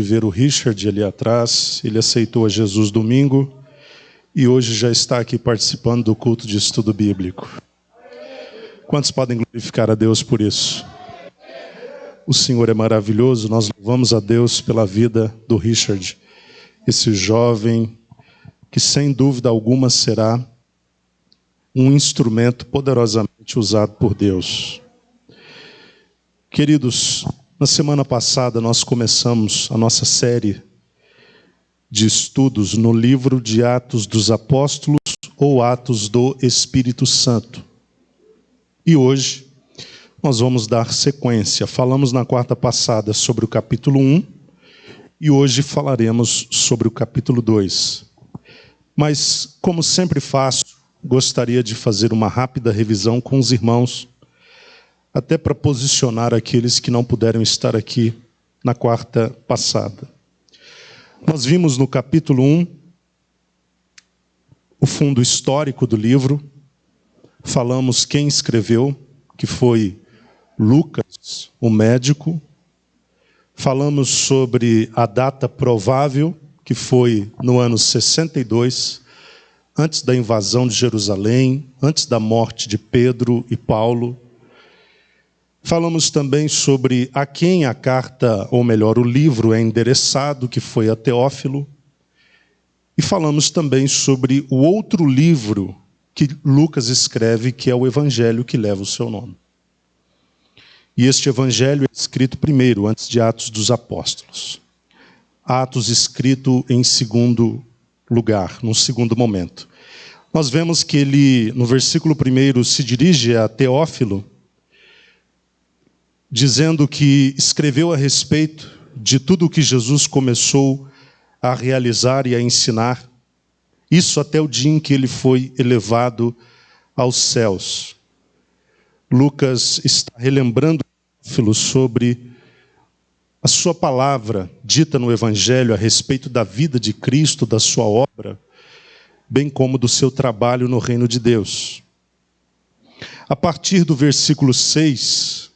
de ver o Richard ali atrás. Ele aceitou a Jesus domingo e hoje já está aqui participando do culto de estudo bíblico. Quantos podem glorificar a Deus por isso? O Senhor é maravilhoso, nós louvamos a Deus pela vida do Richard, esse jovem que sem dúvida alguma será um instrumento poderosamente usado por Deus. Queridos, na semana passada nós começamos a nossa série de estudos no livro de Atos dos Apóstolos ou Atos do Espírito Santo. E hoje nós vamos dar sequência. Falamos na quarta passada sobre o capítulo 1 e hoje falaremos sobre o capítulo 2. Mas, como sempre faço, gostaria de fazer uma rápida revisão com os irmãos, até para posicionar aqueles que não puderam estar aqui na quarta passada. Nós vimos no capítulo 1 o fundo histórico do livro, falamos quem escreveu, que foi Lucas, o médico. Falamos sobre a data provável, que foi no ano 62, antes da invasão de Jerusalém, antes da morte de Pedro e Paulo. Falamos também sobre a quem a carta, ou melhor, o livro é endereçado, que foi a Teófilo. E falamos também sobre o outro livro que Lucas escreve, que é o Evangelho que leva o seu nome. E este Evangelho é escrito primeiro, antes de Atos dos Apóstolos. Atos escrito em segundo lugar, num segundo momento. Nós vemos que ele, no versículo 1, se dirige a Teófilo, dizendo que escreveu a respeito de tudo o que Jesus começou a realizar e a ensinar, isso até o dia em que ele foi elevado aos céus. Lucas está relembrando Teófilo sobre a sua palavra dita no Evangelho a respeito da vida de Cristo, da sua obra, bem como do seu trabalho no reino de Deus. A partir do versículo 6,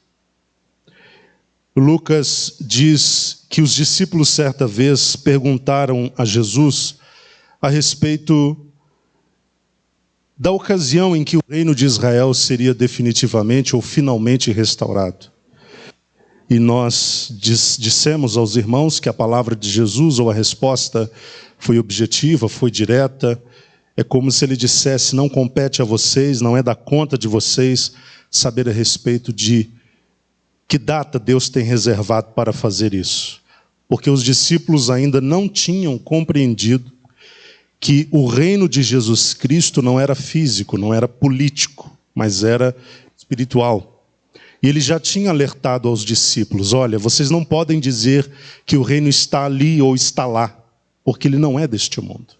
Lucas diz que os discípulos certa vez perguntaram a Jesus a respeito da ocasião em que o reino de Israel seria definitivamente ou finalmente restaurado. E nós dissemos aos irmãos que a palavra de Jesus, ou a resposta, foi objetiva, foi direta. É como se ele dissesse: não compete a vocês, não é da conta de vocês saber a respeito de que data Deus tem reservado para fazer isso. Porque os discípulos ainda não tinham compreendido que o reino de Jesus Cristo não era físico, não era político, mas era espiritual. E ele já tinha alertado aos discípulos: olha, vocês não podem dizer que o reino está ali ou está lá, porque ele não é deste mundo.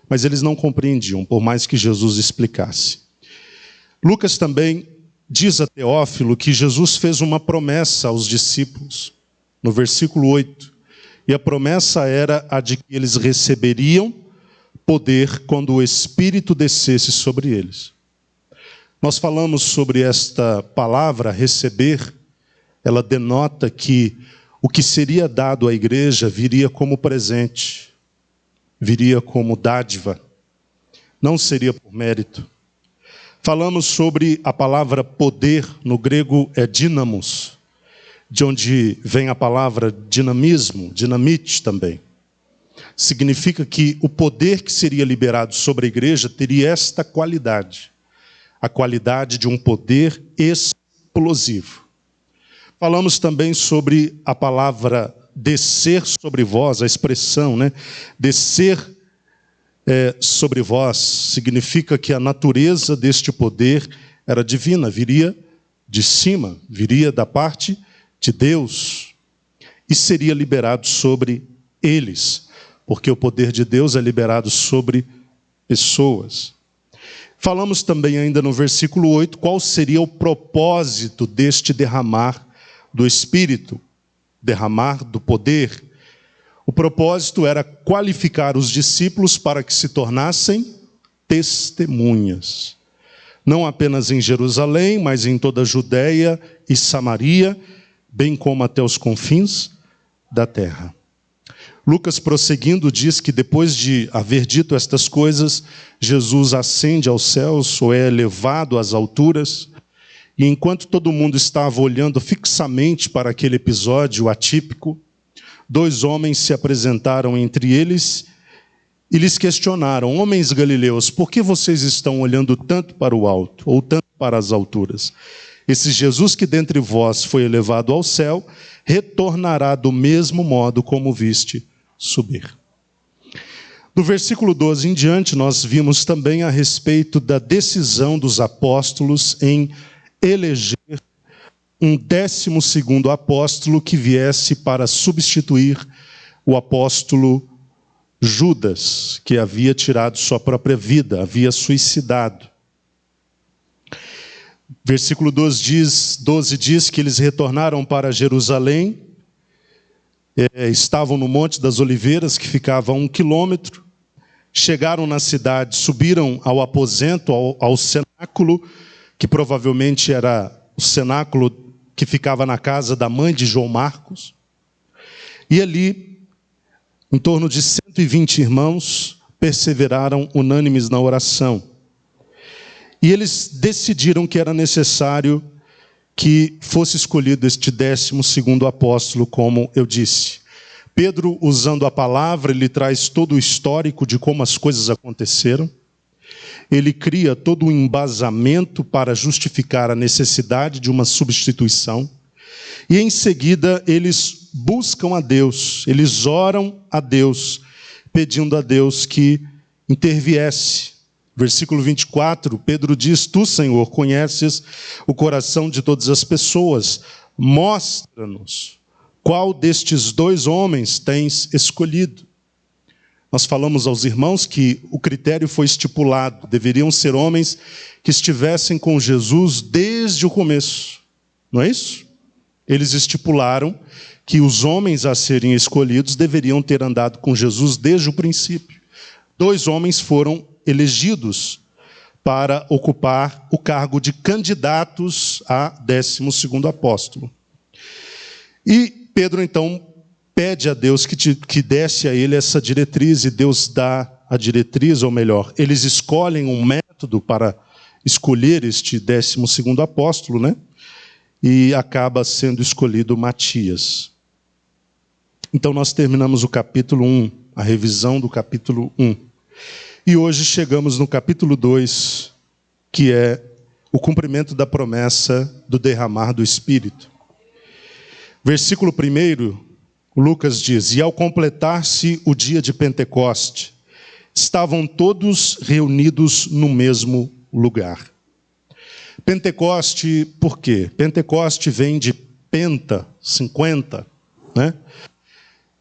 Mas eles não compreendiam, por mais que Jesus explicasse. Lucas também diz a Teófilo que Jesus fez uma promessa aos discípulos, no versículo 8. E a promessa era a de que eles receberiam poder quando o Espírito descesse sobre eles. Nós falamos sobre esta palavra, receber. Ela denota que o que seria dado à igreja viria como presente, viria como dádiva, não seria por mérito. Falamos sobre a palavra poder, no grego é dínamos, de onde vem a palavra dinamismo, dinamite também. Significa que o poder que seria liberado sobre a igreja teria esta qualidade, a qualidade de um poder explosivo. Falamos também sobre a palavra descer sobre vós, a expressão, descer sobre vós, significa que a natureza deste poder era divina, viria de cima, viria da parte de Deus e seria liberado sobre eles, porque o poder de Deus é liberado sobre pessoas. Falamos também ainda no versículo 8 qual seria o propósito deste derramar do Espírito, derramar do poder. O propósito era qualificar os discípulos para que se tornassem testemunhas. Não apenas em Jerusalém, mas em toda a Judéia e Samaria, bem como até os confins da terra. Lucas, prosseguindo, diz que depois de haver dito estas coisas, Jesus ascende aos céus, ou é elevado às alturas, e enquanto todo mundo estava olhando fixamente para aquele episódio atípico, 2 homens se apresentaram entre eles e lhes questionaram: homens galileus, por que vocês estão olhando tanto para o alto, ou tanto para as alturas? Esse Jesus que dentre vós foi elevado ao céu, retornará do mesmo modo como viste subir. Do versículo 12 em diante, nós vimos também a respeito da decisão dos apóstolos em eleger um 12º apóstolo que viesse para substituir o apóstolo Judas, que havia tirado sua própria vida, havia suicidado. Versículo 12 diz que eles retornaram para Jerusalém, estavam no Monte das Oliveiras, que ficava a 1 quilômetro, chegaram na cidade, subiram ao aposento, ao cenáculo, que provavelmente era o cenáculo que ficava na casa da mãe de João Marcos, e ali, em torno de 120 irmãos, perseveraram unânimes na oração. E eles decidiram que era necessário que fosse escolhido este 12º apóstolo, como eu disse. Pedro, usando a palavra, ele traz todo o histórico de como as coisas aconteceram. Ele cria todo o embasamento para justificar a necessidade de uma substituição. E em seguida, eles buscam a Deus, eles oram a Deus, pedindo a Deus que interviesse. Versículo 24, Pedro diz: tu, Senhor, conheces o coração de todas as pessoas. Mostra-nos qual destes 2 homens tens escolhido. Nós falamos aos irmãos que o critério foi estipulado. Deveriam ser homens que estivessem com Jesus desde o começo. Não é isso? Eles estipularam que os homens a serem escolhidos deveriam ter andado com Jesus desde o princípio. 2 homens foram elegidos para ocupar o cargo de candidatos a 12º apóstolo. E Pedro, então, pede a Deus que desse a ele essa diretriz, e Deus dá a diretriz, ou melhor, eles escolhem um método para escolher este 12º apóstolo, né? E acaba sendo escolhido Matias. Então nós terminamos o capítulo 1, a revisão do capítulo 1. E hoje chegamos no capítulo 2, que é o cumprimento da promessa do derramar do Espírito. Versículo 1, Lucas diz: e ao completar-se o dia de Pentecoste, estavam todos reunidos no mesmo lugar. Pentecoste, por quê? Pentecoste vem de penta, 50, né?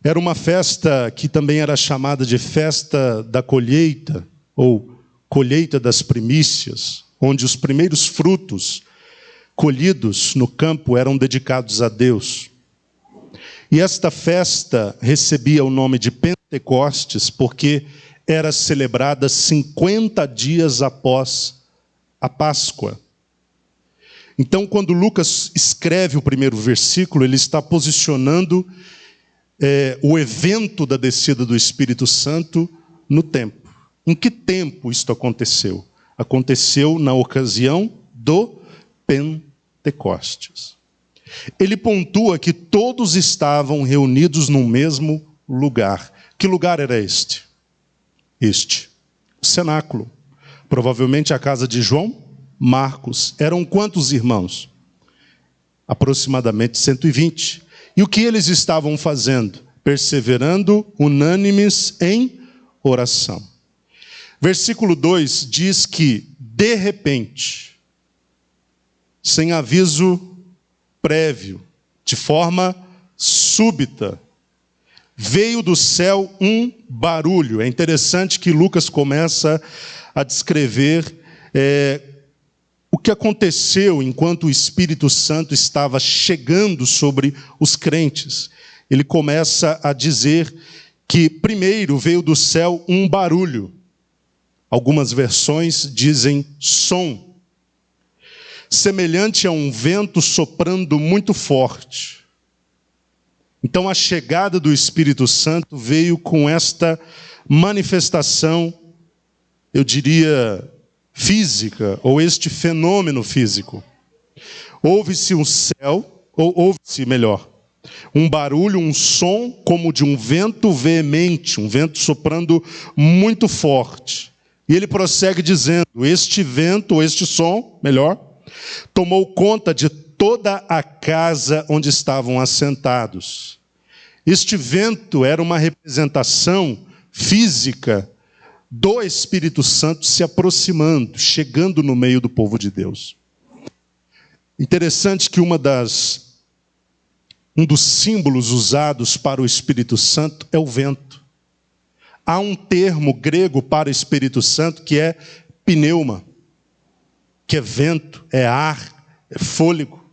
Era uma festa que também era chamada de festa da colheita, ou colheita das primícias, onde os primeiros frutos colhidos no campo eram dedicados a Deus. E esta festa recebia o nome de Pentecostes, porque era celebrada 50 dias após a Páscoa. Então, quando Lucas escreve o primeiro versículo, ele está posicionando o evento da descida do Espírito Santo no tempo. Em que tempo isto aconteceu? Aconteceu na ocasião do Pentecostes. Ele pontua que todos estavam reunidos no mesmo lugar. Que lugar era este? O cenáculo. Provavelmente a casa de João Marcos. Eram quantos irmãos? Aproximadamente 120. E o que eles estavam fazendo? Perseverando unânimes em oração. Versículo 2 diz que, de repente, sem aviso prévio, de forma súbita, veio do céu um barulho. É interessante que Lucas começa a descrever o que aconteceu enquanto o Espírito Santo estava chegando sobre os crentes. Ele começa a dizer que primeiro veio do céu um barulho. Algumas versões dizem som, semelhante a um vento soprando muito forte. Então a chegada do Espírito Santo veio com esta manifestação, eu diria, física, ou este fenômeno físico. Ouve-se um céu, ou ouve-se melhor, um barulho, um som como de um vento veemente, um vento soprando muito forte. E ele prossegue dizendo, este vento, ou este som, melhor, tomou conta de toda a casa onde estavam assentados. Este vento era uma representação física do Espírito Santo se aproximando, chegando no meio do povo de Deus. Interessante que um dos símbolos usados para o Espírito Santo é o vento. Há um termo grego para Espírito Santo que é pneuma, que é vento, é ar, é fôlego.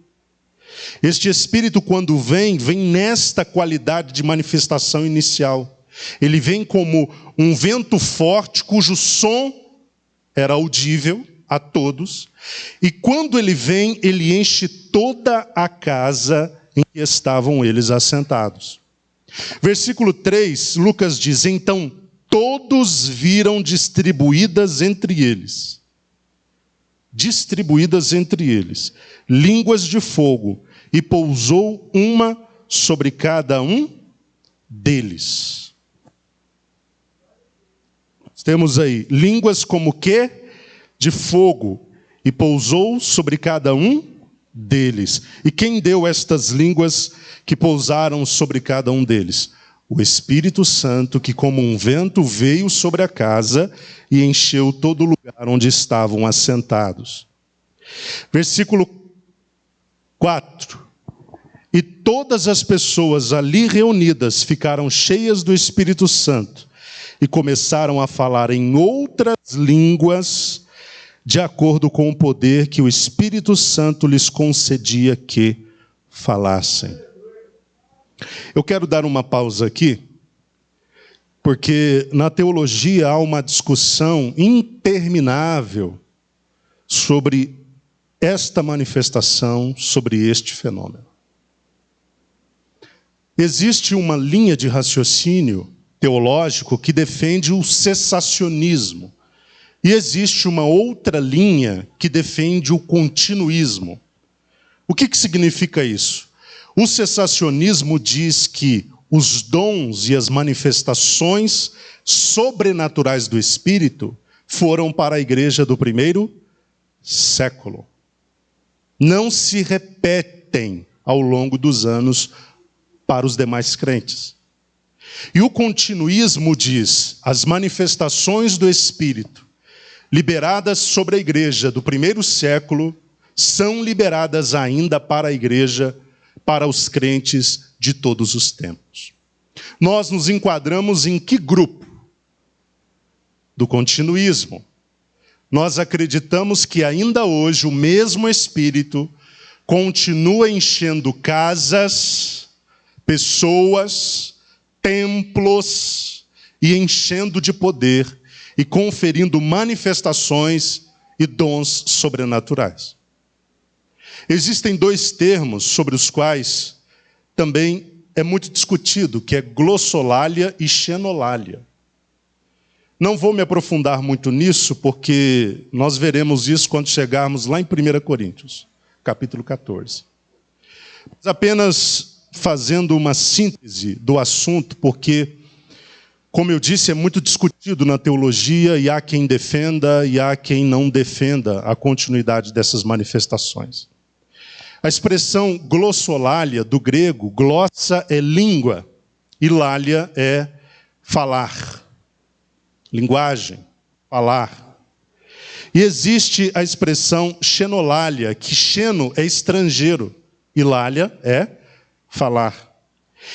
Este Espírito, quando vem nesta qualidade de manifestação inicial. Ele vem como um vento forte, cujo som era audível a todos. E quando ele vem, ele enche toda a casa em que estavam eles assentados. Versículo 3, Lucas diz, então todos viram distribuídas entre eles, línguas de fogo, e pousou uma sobre cada um deles. Temos aí, línguas como que? De fogo, e pousou sobre cada um deles. E quem deu estas línguas que pousaram sobre cada um deles? O Espírito Santo, que como um vento veio sobre a casa e encheu todo o lugar onde estavam assentados. Versículo 4. E todas as pessoas ali reunidas ficaram cheias do Espírito Santo e começaram a falar em outras línguas, de acordo com o poder que o Espírito Santo lhes concedia que falassem. Eu quero dar uma pausa aqui, porque na teologia há uma discussão interminável sobre esta manifestação, sobre este fenômeno. Existe uma linha de raciocínio teológico que defende o cessacionismo. E existe uma outra linha que defende o continuismo. O que significa isso? O cessacionismo diz que os dons e as manifestações sobrenaturais do Espírito foram para a igreja do primeiro século. Não se repetem ao longo dos anos para os demais crentes. E o continuismo diz, as manifestações do Espírito liberadas sobre a igreja do primeiro século são liberadas ainda para a igreja, para os crentes de todos os tempos. Nós nos enquadramos em que grupo? Do continuismo. Nós acreditamos que ainda hoje o mesmo Espírito continua enchendo casas, pessoas, templos e enchendo de poder e conferindo manifestações e dons sobrenaturais. Existem dois termos sobre os quais também é muito discutido, que é glossolalia e xenolalia. Não vou me aprofundar muito nisso, porque nós veremos isso quando chegarmos lá em 1 Coríntios, capítulo 14. Mas apenas fazendo uma síntese do assunto, porque, como eu disse, é muito discutido na teologia, e há quem defenda e há quem não defenda a continuidade dessas manifestações. A expressão glossolalia, do grego, glossa é língua, e lalia é falar. Linguagem, falar. E existe a expressão xenolalia, que xeno é estrangeiro, e lalia é falar.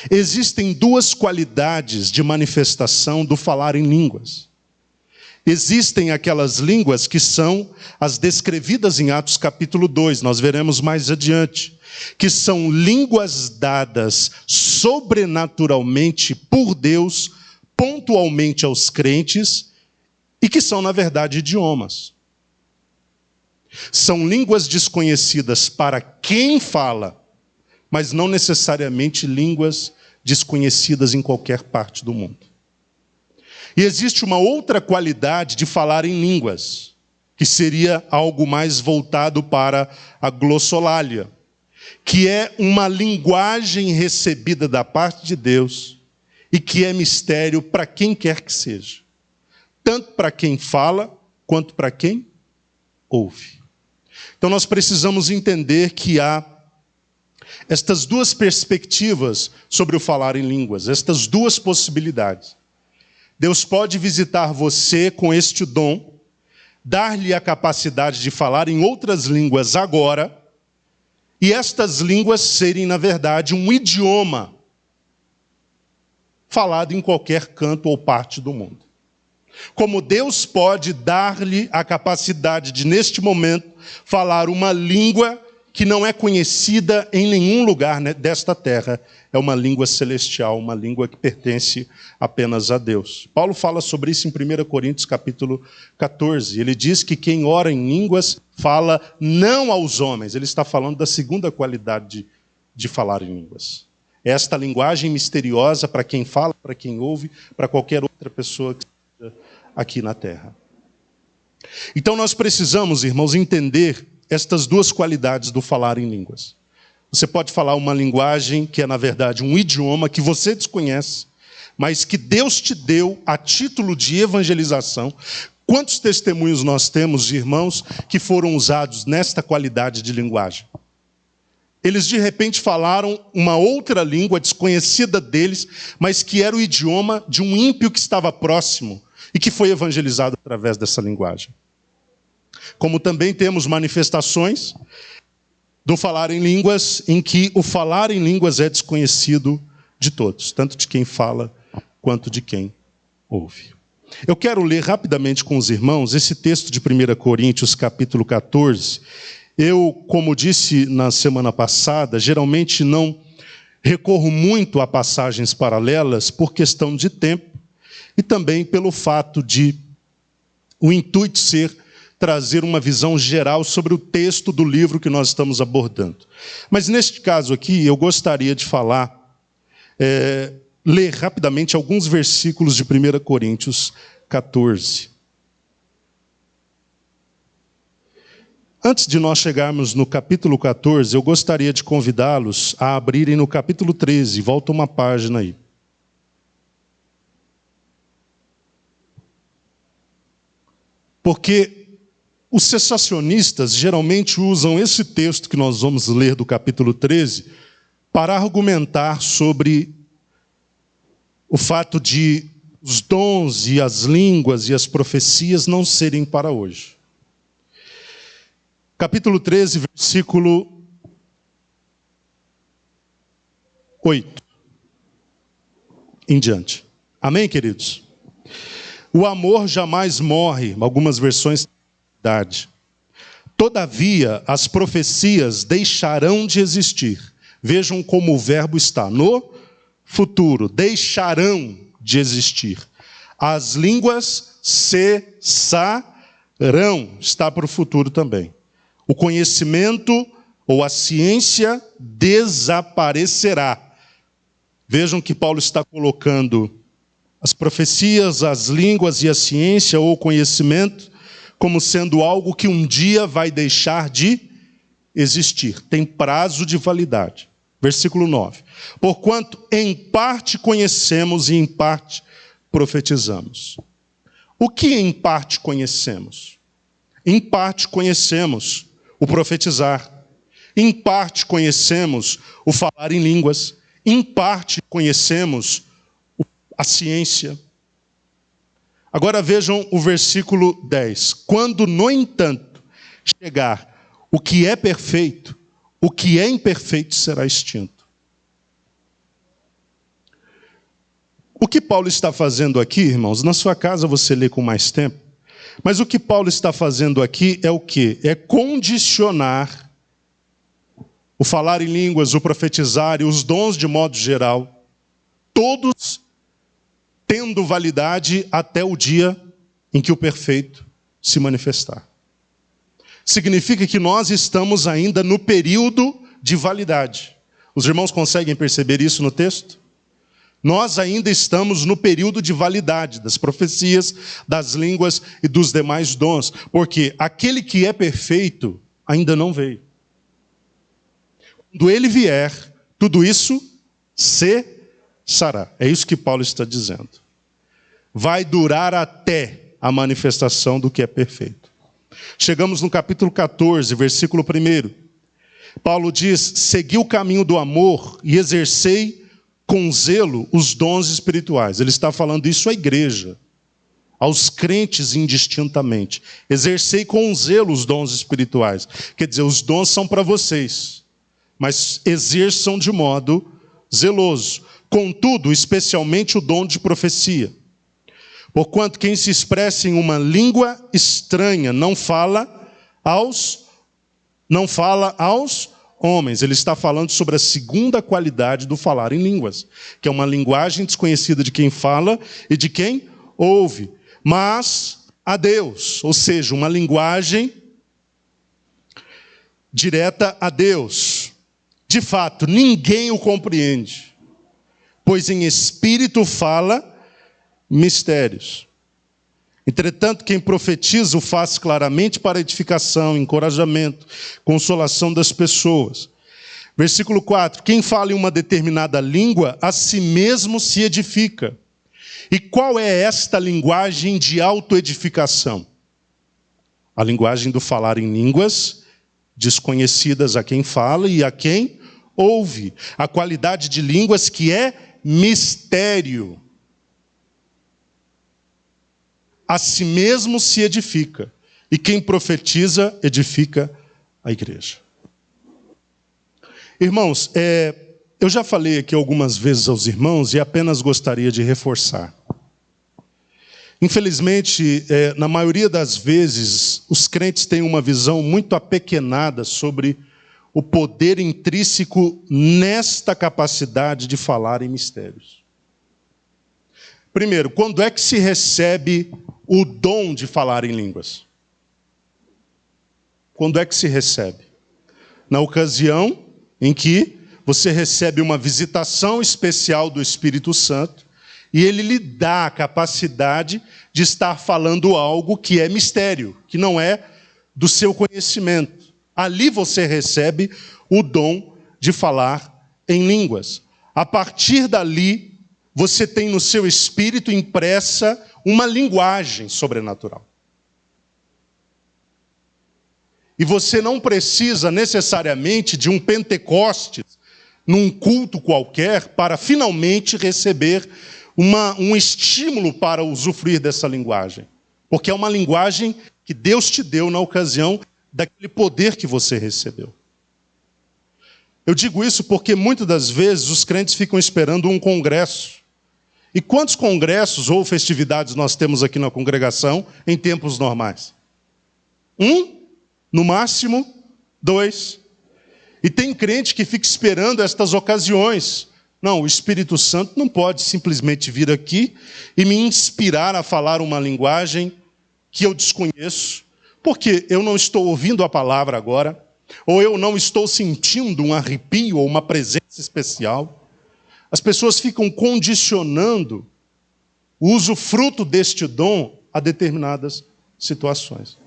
Existem duas qualidades de manifestação do falar em línguas. Existem aquelas línguas que são as descrevidas em Atos capítulo 2, nós veremos mais adiante, que são línguas dadas sobrenaturalmente por Deus, pontualmente aos crentes, e que são, na verdade, idiomas. São línguas desconhecidas para quem fala, mas não necessariamente línguas desconhecidas em qualquer parte do mundo. E existe uma outra qualidade de falar em línguas, que seria algo mais voltado para a glossolalia, que é uma linguagem recebida da parte de Deus e que é mistério para quem quer que seja, tanto para quem fala quanto para quem ouve. Então nós precisamos entender que há estas duas perspectivas sobre o falar em línguas, estas duas possibilidades. Deus pode visitar você com este dom, dar-lhe a capacidade de falar em outras línguas agora, e estas línguas serem, na verdade, um idioma falado em qualquer canto ou parte do mundo. Como Deus pode dar-lhe a capacidade de, neste momento, falar uma língua que não é conhecida em nenhum lugar desta terra, é uma língua celestial, uma língua que pertence apenas a Deus. Paulo fala sobre isso em 1 Coríntios capítulo 14. Ele diz que quem ora em línguas fala não aos homens. Ele está falando da segunda qualidade de falar em línguas. Esta linguagem misteriosa para quem fala, para quem ouve, para qualquer outra pessoa que esteja aqui na terra. Então nós precisamos, irmãos, entender estas duas qualidades do falar em línguas. Você pode falar uma linguagem que é, na verdade, um idioma que você desconhece, mas que Deus te deu a título de evangelização. Quantos testemunhos nós temos de irmãos que foram usados nesta qualidade de linguagem? Eles, de repente, falaram uma outra língua desconhecida deles, mas que era o idioma de um ímpio que estava próximo e que foi evangelizado através dessa linguagem. Como também temos manifestações do falar em línguas, em que o falar em línguas é desconhecido de todos, tanto de quem fala quanto de quem ouve. Eu quero ler rapidamente com os irmãos esse texto de 1 Coríntios, capítulo 14. Eu, como disse na semana passada, geralmente não recorro muito a passagens paralelas por questão de tempo e também pelo fato de o intuito ser trazer uma visão geral sobre o texto do livro que nós estamos abordando. Mas neste caso aqui, eu gostaria de ler rapidamente alguns versículos de 1 Coríntios 14. Antes de nós chegarmos no capítulo 14, eu gostaria de convidá-los a abrirem no capítulo 13. Volta uma página aí. Porque os cessacionistas geralmente usam esse texto que nós vamos ler do capítulo 13 para argumentar sobre o fato de os dons e as línguas e as profecias não serem para hoje. Capítulo 13, versículo 8 em diante. Amém, queridos? O amor jamais morre, algumas versões. Todavia, as profecias deixarão de existir. Vejam como o verbo está no futuro. Deixarão de existir. As línguas cessarão. Está para o futuro também. O conhecimento ou a ciência desaparecerá. Vejam que Paulo está colocando as profecias, as línguas e a ciência ou o conhecimento como sendo algo que um dia vai deixar de existir. Tem prazo de validade. Versículo 9. Porquanto em parte conhecemos e em parte profetizamos. O que em parte conhecemos? Em parte conhecemos o profetizar. Em parte conhecemos o falar em línguas. Em parte conhecemos a ciência. Agora vejam o versículo 10. Quando, no entanto, chegar o que é perfeito, o que é imperfeito será extinto. O que Paulo está fazendo aqui, irmãos, na sua casa você lê com mais tempo, mas o que Paulo está fazendo aqui é o quê? É condicionar o falar em línguas, o profetizar e os dons de modo geral, todos tendo validade até o dia em que o perfeito se manifestar. Significa que nós estamos ainda no período de validade. Os irmãos conseguem perceber isso no texto? Nós ainda estamos no período de validade das profecias, das línguas e dos demais dons, porque aquele que é perfeito ainda não veio. Quando ele vier, tudo isso cessará. É isso que Paulo está dizendo. Vai durar até a manifestação do que é perfeito. Chegamos no capítulo 14, versículo 1. Paulo diz: segui o caminho do amor e exercei com zelo os dons espirituais. Ele está falando isso à igreja, aos crentes indistintamente. Exercei com zelo os dons espirituais. Quer dizer, os dons são para vocês, mas exerçam de modo zeloso. Contudo, especialmente o dom de profecia. Porquanto quem se expressa em uma língua estranha não fala aos homens. Ele está falando sobre a segunda qualidade do falar em línguas, que é uma linguagem desconhecida de quem fala e de quem ouve, mas a Deus, ou seja, uma linguagem direta a Deus. De fato, ninguém o compreende, pois em espírito fala mistérios. Entretanto, quem profetiza o faz claramente para edificação, encorajamento, consolação das pessoas. Versículo 4. Quem fala em uma determinada língua, a si mesmo se edifica. E qual é esta linguagem de autoedificação? A linguagem do falar em línguas, desconhecidas a quem fala e a quem ouve. A qualidade de línguas que é mistério. A si mesmo se edifica, e quem profetiza edifica a igreja. Irmãos, eu já falei aqui algumas vezes aos irmãos e apenas gostaria de reforçar. Infelizmente, na maioria das vezes, os crentes têm uma visão muito apequenada sobre o poder intrínseco nesta capacidade de falar em mistérios. Primeiro, quando é que se recebe o dom de falar em línguas? Quando é que se recebe? Na ocasião em que você recebe uma visitação especial do Espírito Santo e ele lhe dá a capacidade de estar falando algo que é mistério, que não é do seu conhecimento. Ali você recebe o dom de falar em línguas. A partir dali, você tem no seu espírito impressa uma linguagem sobrenatural. E você não precisa necessariamente de um Pentecostes, num culto qualquer, para finalmente receber um estímulo para usufruir dessa linguagem. Porque é uma linguagem que Deus te deu na ocasião daquele poder que você recebeu. Eu digo isso porque muitas das vezes os crentes ficam esperando um congresso. E quantos congressos ou festividades nós temos aqui na congregação em tempos normais? 1, no máximo 2. E tem crente que fica esperando estas ocasiões. Não, o Espírito Santo não pode simplesmente vir aqui e me inspirar a falar uma linguagem que eu desconheço, porque eu não estou ouvindo a palavra agora, ou eu não estou sentindo um arrepio ou uma presença especial. As pessoas ficam condicionando o usufruto deste dom a determinadas situações.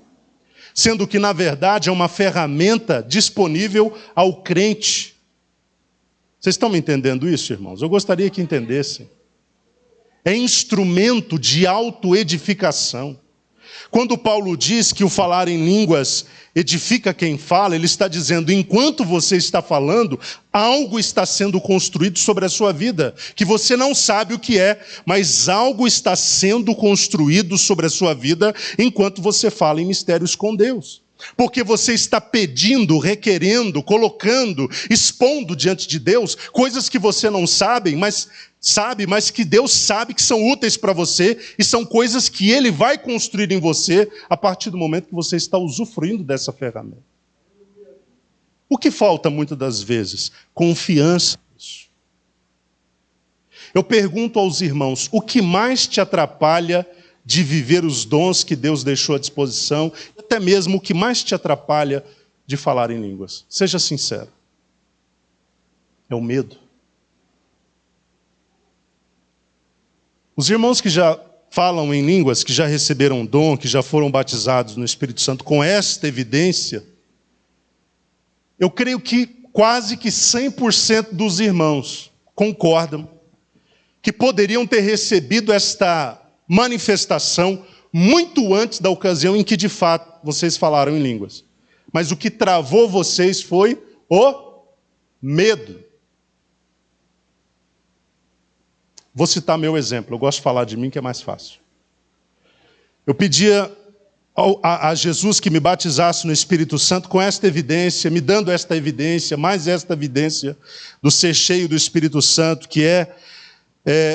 Sendo que, na verdade, é uma ferramenta disponível ao crente. Vocês estão me entendendo isso, irmãos? Eu gostaria que entendessem. É instrumento de autoedificação. Quando Paulo diz que o falar em línguas edifica quem fala, ele está dizendo, enquanto você está falando, algo está sendo construído sobre a sua vida, que você não sabe o que é, mas algo está sendo construído sobre a sua vida enquanto você fala em mistérios com Deus. Porque você está pedindo, requerendo, colocando, expondo diante de Deus coisas que você não sabe, mas que Deus sabe que são úteis para você e são coisas que Ele vai construir em você a partir do momento que você está usufruindo dessa ferramenta. O que falta muitas das vezes? Confiança nisso. Eu pergunto aos irmãos, o que mais te atrapalha de viver os dons que Deus deixou à disposição, e até mesmo o que mais te atrapalha de falar em línguas? Seja sincero. É o medo. Os irmãos que já falam em línguas, que já receberam dom, que já foram batizados no Espírito Santo com esta evidência, eu creio que quase que 100% dos irmãos concordam que poderiam ter recebido esta manifestação muito antes da ocasião em que, de fato, vocês falaram em línguas. Mas o que travou vocês foi o medo. Vou citar meu exemplo. Eu gosto de falar de mim, que é mais fácil. Eu pedia a Jesus que me batizasse no Espírito Santo com esta evidência, me dando esta evidência, mais esta evidência do ser cheio do Espírito Santo, que é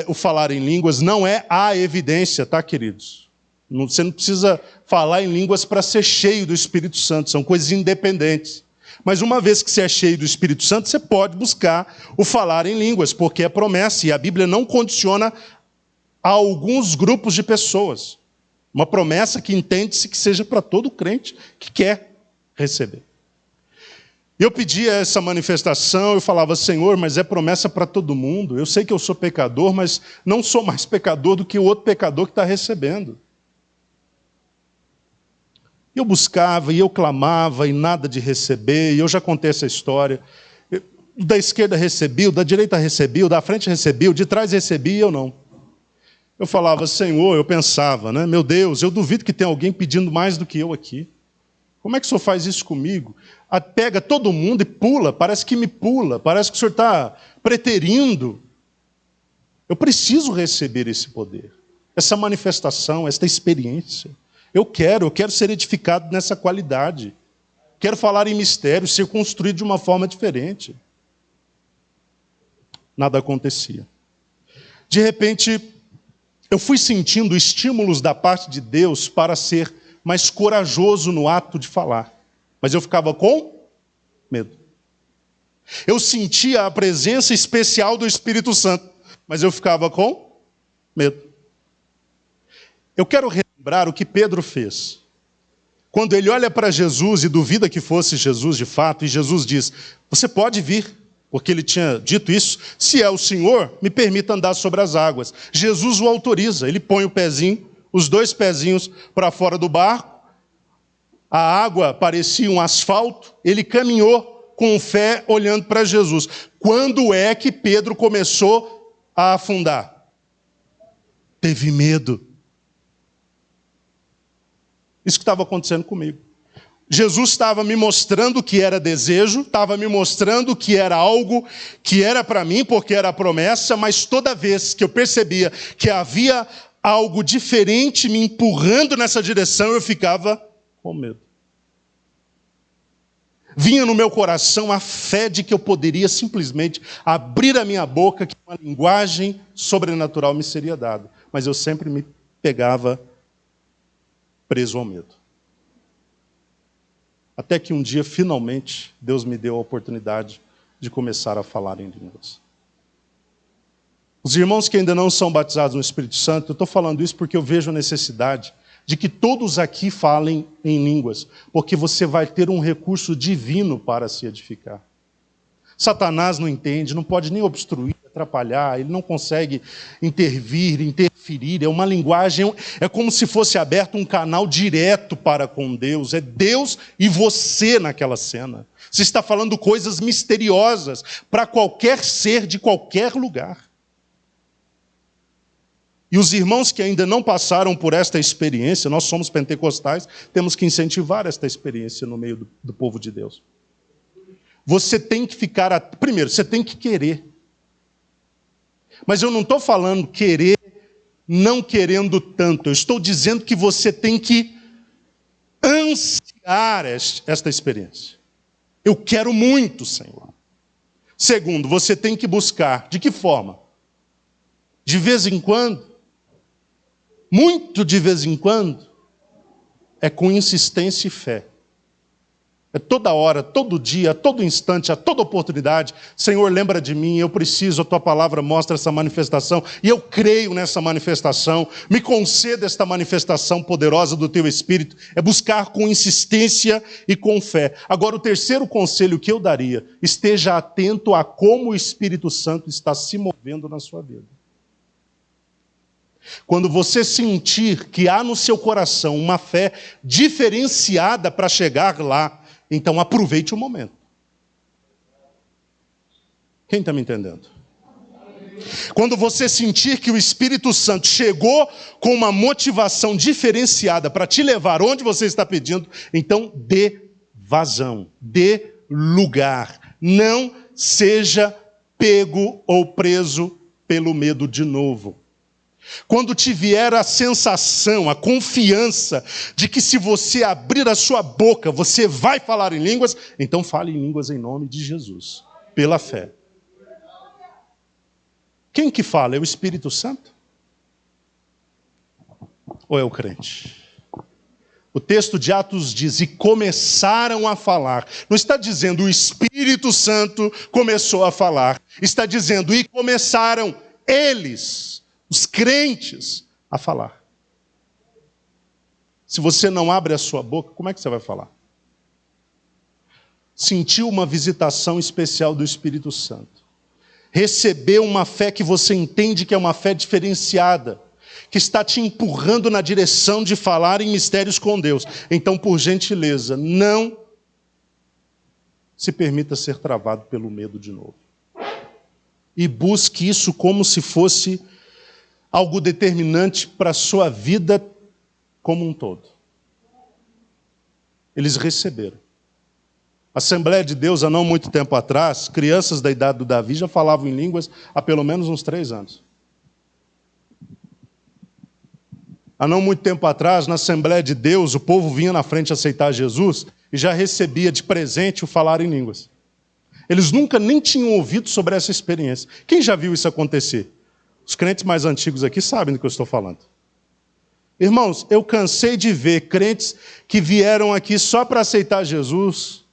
o falar em línguas. Não é a evidência, tá, queridos? Você não precisa falar em línguas para ser cheio do Espírito Santo, são coisas independentes. Mas uma vez que você é cheio do Espírito Santo, você pode buscar o falar em línguas, porque é promessa, e a Bíblia não condiciona a alguns grupos de pessoas. Uma promessa que entende-se que seja para todo crente que quer receber. Eu pedia essa manifestação, eu falava, Senhor, mas é promessa para todo mundo. Eu sei que eu sou pecador, mas não sou mais pecador do que o outro pecador que está recebendo. Eu buscava e eu clamava e nada de receber, e eu já contei essa história. Da esquerda recebi, da direita recebi, da frente recebi, de trás recebi e eu não. Eu falava, Senhor, eu pensava, né? Meu Deus, eu duvido que tenha alguém pedindo mais do que eu aqui. Como é que o Senhor faz isso comigo? Pega todo mundo e pula, parece que me pula, parece que o Senhor está preterindo. Eu preciso receber esse poder, essa manifestação, esta experiência. Eu quero ser edificado nessa qualidade. Quero falar em mistério, ser construído de uma forma diferente. Nada acontecia. De repente, eu fui sentindo estímulos da parte de Deus para ser mais corajoso no ato de falar. Mas eu ficava com medo. Eu sentia a presença especial do Espírito Santo, mas eu ficava com medo. Eu quero relembrar o que Pedro fez. Quando ele olha para Jesus e duvida que fosse Jesus de fato, e Jesus diz, você pode vir, porque ele tinha dito isso, se é o Senhor, me permita andar sobre as águas. Jesus o autoriza, ele põe o pezinho, os dois pezinhos para fora do barco, a água parecia um asfalto, ele caminhou com fé olhando para Jesus. Quando é que Pedro começou a afundar? Teve medo. Isso que estava acontecendo comigo. Jesus estava me mostrando que era desejo, estava me mostrando que era algo que era para mim, porque era a promessa, mas toda vez que eu percebia que havia algo diferente me empurrando nessa direção, eu ficava com medo. Vinha no meu coração a fé de que eu poderia simplesmente abrir a minha boca, que uma linguagem sobrenatural me seria dada. Mas eu sempre me pegava preso ao medo. Até que um dia, finalmente, Deus me deu a oportunidade de começar a falar em línguas. Os irmãos que ainda não são batizados no Espírito Santo, eu estou falando isso porque eu vejo a necessidade de que todos aqui falem em línguas, porque você vai ter um recurso divino para se edificar. Satanás não entende, não pode nem obstruir, atrapalhar, ele não consegue interferir, é uma linguagem, é como se fosse aberto um canal direto para com Deus, é Deus e você naquela cena. Você está falando coisas misteriosas para qualquer ser de qualquer lugar. E os irmãos que ainda não passaram por esta experiência, nós somos pentecostais, temos que incentivar esta experiência no meio do povo de Deus. Você tem que ficar... Primeiro, você tem que querer. Mas eu não estou falando querer, não querendo tanto. Eu estou dizendo que você tem que ansiar esta experiência. Eu quero muito, Senhor. Segundo, você tem que buscar. De que forma? De vez em quando, muito de vez em quando, é com insistência e fé. É toda hora, todo dia, a todo instante, a toda oportunidade. Senhor, lembra de mim, eu preciso, a Tua palavra mostra essa manifestação, e eu creio nessa manifestação. Me conceda esta manifestação poderosa do Teu Espírito. É buscar com insistência e com fé. Agora, o terceiro conselho que eu daria, esteja atento a como o Espírito Santo está se movendo na sua vida. Quando você sentir que há no seu coração uma fé diferenciada para chegar lá, então aproveite o momento. Quem está me entendendo? Quando você sentir que o Espírito Santo chegou com uma motivação diferenciada para te levar onde você está pedindo, então dê vazão, dê lugar. Não seja pego ou preso pelo medo de novo. Quando te vier a sensação, a confiança de que se você abrir a sua boca, você vai falar em línguas, então fale em línguas em nome de Jesus, pela fé. Quem que fala? É o Espírito Santo? Ou é o crente? O texto de Atos diz, e começaram a falar. Não está dizendo o Espírito Santo começou a falar. Está dizendo, e começaram eles, os crentes, a falar. Se você não abre a sua boca, como é que você vai falar? Sentiu uma visitação especial do Espírito Santo. Recebeu uma fé que você entende que é uma fé diferenciada, que está te empurrando na direção de falar em mistérios com Deus. Então, por gentileza, não se permita ser travado pelo medo de novo. E busque isso como se fosse algo determinante para a sua vida como um todo. Eles receberam. A Assembleia de Deus, há não muito tempo atrás, crianças da idade do Davi já falavam em línguas há pelo menos uns 3 anos. Há não muito tempo atrás, na Assembleia de Deus, o povo vinha na frente aceitar Jesus e já recebia de presente o falar em línguas. Eles nunca nem tinham ouvido sobre essa experiência. Quem já viu isso acontecer? Os crentes mais antigos aqui sabem do que eu estou falando. Irmãos, eu cansei de ver crentes que vieram aqui só para aceitar Jesus,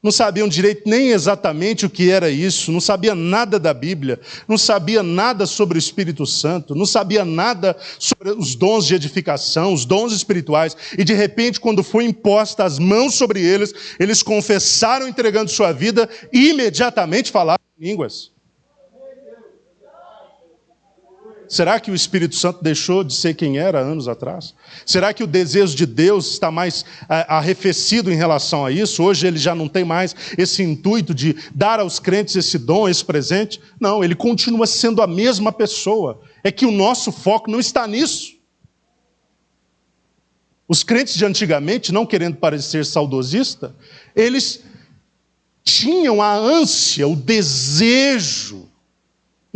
não sabiam direito nem exatamente o que era isso, não sabia nada da Bíblia, não sabia nada sobre o Espírito Santo, não sabia nada sobre os dons de edificação, os dons espirituais, e de repente, quando foi imposta as mãos sobre eles, eles confessaram entregando sua vida e imediatamente falaram em línguas. Será que o Espírito Santo deixou de ser quem era anos atrás? Será que o desejo de Deus está mais arrefecido em relação a isso? Hoje ele já não tem mais esse intuito de dar aos crentes esse dom, esse presente? Não, ele continua sendo a mesma pessoa. É que o nosso foco não está nisso. Os crentes de antigamente, não querendo parecer saudosista, eles tinham a ânsia, o desejo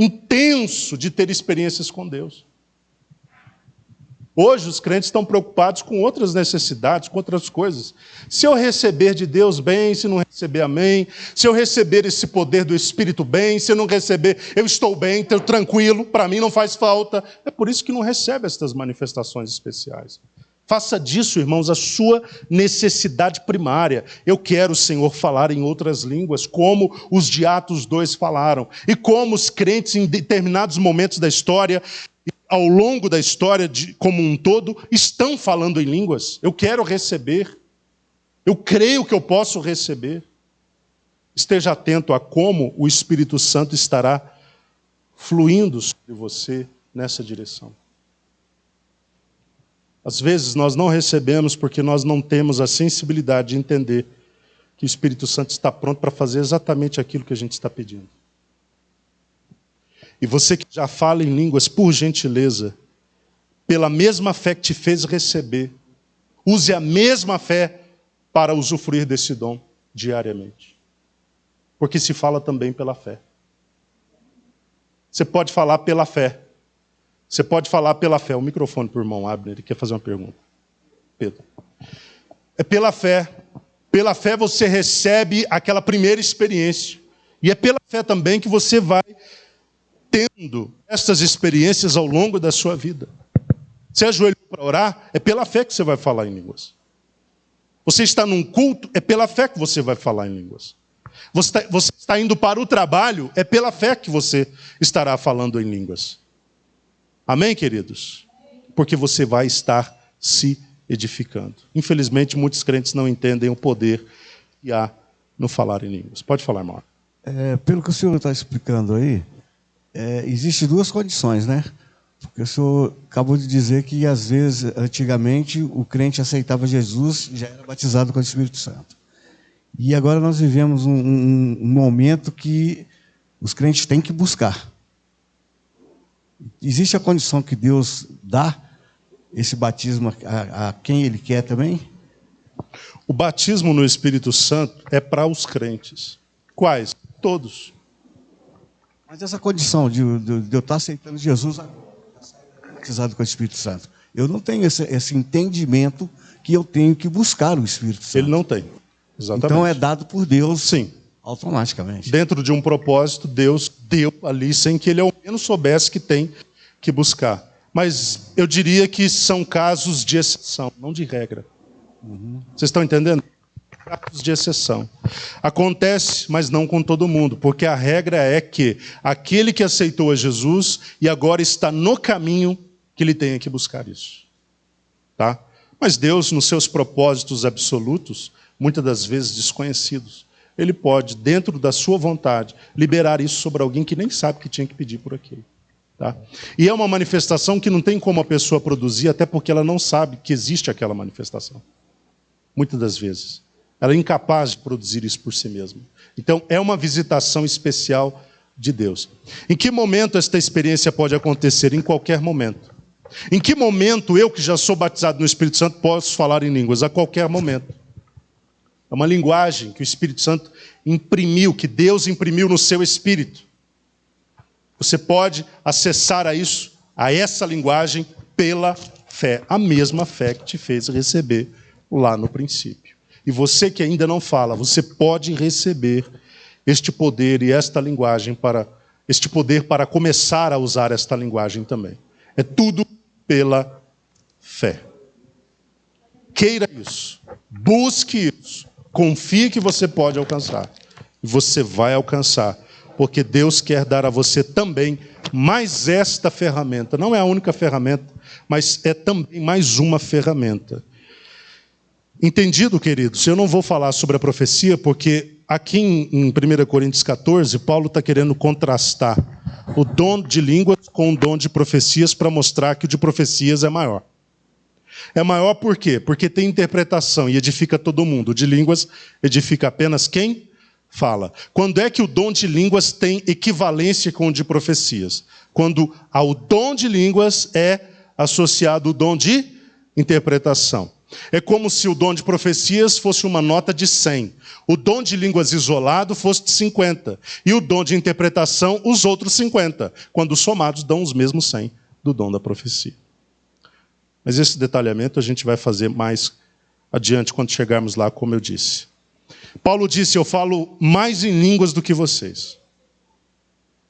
intenso de ter experiências com Deus. Hoje os crentes estão preocupados com outras necessidades, com outras coisas. Se eu receber de Deus, bem; se não receber, amém. Se eu receber esse poder do Espírito, bem; se eu não receber, eu estou bem, estou tranquilo, para mim não faz falta. É por isso que não recebe estas manifestações especiais. Faça disso, irmãos, a sua necessidade primária. Eu quero, Senhor, falar em outras línguas, como os de Atos 2 falaram. E como os crentes, em determinados momentos da história, ao longo da história como um todo, estão falando em línguas. Eu quero receber. Eu creio que eu posso receber. Esteja atento a como o Espírito Santo estará fluindo sobre você nessa direção. Às vezes nós não recebemos porque nós não temos a sensibilidade de entender que o Espírito Santo está pronto para fazer exatamente aquilo que a gente está pedindo. E você que já fala em línguas, por gentileza, pela mesma fé que te fez receber, use a mesma fé para usufruir desse dom diariamente. Porque se fala também pela fé. Você pode falar pela fé. Você pode falar pela fé. O microfone para o irmão Abner, ele quer fazer uma pergunta. Pedro. É pela fé. Pela fé você recebe aquela primeira experiência. E é pela fé também que você vai tendo essas experiências ao longo da sua vida. Você ajoelhou para orar, é pela fé que você vai falar em línguas. Você está num culto, é pela fé que você vai falar em línguas. Você está indo para o trabalho, é pela fé que você estará falando em línguas. Amém, queridos? Porque você vai estar se edificando. Infelizmente, muitos crentes não entendem o poder que há no falar em línguas. Pode falar, Marco. Pelo que o senhor está explicando aí, existem 2 condições, né? Porque o senhor acabou de dizer que, às vezes, antigamente, o crente aceitava Jesus e já era batizado com o Espírito Santo. E agora nós vivemos um momento que os crentes têm que buscar. Existe a condição que Deus dá esse batismo a quem Ele quer também? O batismo no Espírito Santo é para os crentes. Quais? Todos. Mas essa condição de eu estar aceitando Jesus agora, batizado com o Espírito Santo, eu não tenho esse entendimento que eu tenho que buscar o Espírito Santo. Ele não tem. Exatamente. Então é dado por Deus, sim, automaticamente. Dentro de um propósito, Deus deu ali sem que ele ao menos soubesse que tem que buscar. Mas eu diria que são casos de exceção, não de regra. Vocês estão entendendo? Casos de exceção. Acontece, mas não com todo mundo, porque a regra é que aquele que aceitou a Jesus e agora está no caminho, que ele tenha que buscar isso. Tá? Mas Deus, nos seus propósitos absolutos, muitas das vezes desconhecidos, ele pode, dentro da sua vontade, liberar isso sobre alguém que nem sabe que tinha que pedir por aquilo. Tá? E é uma manifestação que não tem como a pessoa produzir, até porque ela não sabe que existe aquela manifestação. Muitas das vezes. Ela é incapaz de produzir isso por si mesma. Então, é uma visitação especial de Deus. Em que momento esta experiência pode acontecer? Em qualquer momento. Em que momento eu, que já sou batizado no Espírito Santo, posso falar em línguas? A qualquer momento. É uma linguagem que o Espírito Santo imprimiu, que Deus imprimiu no seu espírito. Você pode acessar a essa linguagem pela fé. A mesma fé que te fez receber lá no princípio. E você que ainda não fala, você pode receber este poder e esta linguagem este poder para começar a usar esta linguagem também. É tudo pela fé. Queira isso. Busque isso. Confie que você pode alcançar. E você vai alcançar. Porque Deus quer dar a você também mais esta ferramenta. Não é a única ferramenta, mas é também mais uma ferramenta. Entendido, queridos? Eu não vou falar sobre a profecia, porque aqui em 1 Coríntios 14, Paulo está querendo contrastar o dom de línguas com o dom de profecias para mostrar que o de profecias é maior. É maior por quê? Porque tem interpretação e edifica todo mundo. O de línguas edifica apenas quem fala. Quando é que o dom de línguas tem equivalência com o de profecias? Quando ao dom de línguas é associado o dom de interpretação. É como se o dom de profecias fosse uma nota de 100. O dom de línguas isolado fosse de 50. E o dom de interpretação, os outros 50. Quando somados, dão os mesmos 100 do dom da profecia. Mas esse detalhamento a gente vai fazer mais adiante, quando chegarmos lá, como eu disse. Paulo disse, eu falo mais em línguas do que vocês.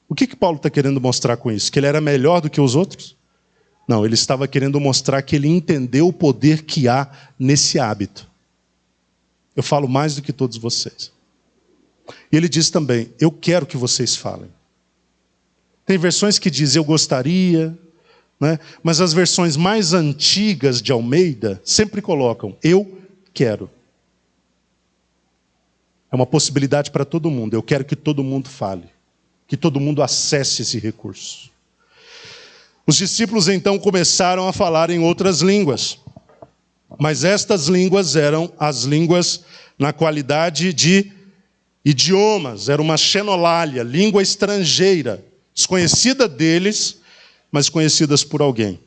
O que Paulo está querendo mostrar com isso? Que ele era melhor do que os outros? Não, ele estava querendo mostrar que ele entendeu o poder que há nesse hábito. Eu falo mais do que todos vocês. E ele diz também, eu quero que vocês falem. Tem versões que dizem, eu gostaria, né? Mas as versões mais antigas de Almeida sempre colocam, eu quero. É uma possibilidade para todo mundo. Eu quero que todo mundo fale. Que todo mundo acesse esse recurso. Os discípulos então começaram a falar em outras línguas. Mas estas línguas eram as línguas na qualidade de idiomas. Era uma xenolália, língua estrangeira, desconhecida deles, mas conhecidas por alguém.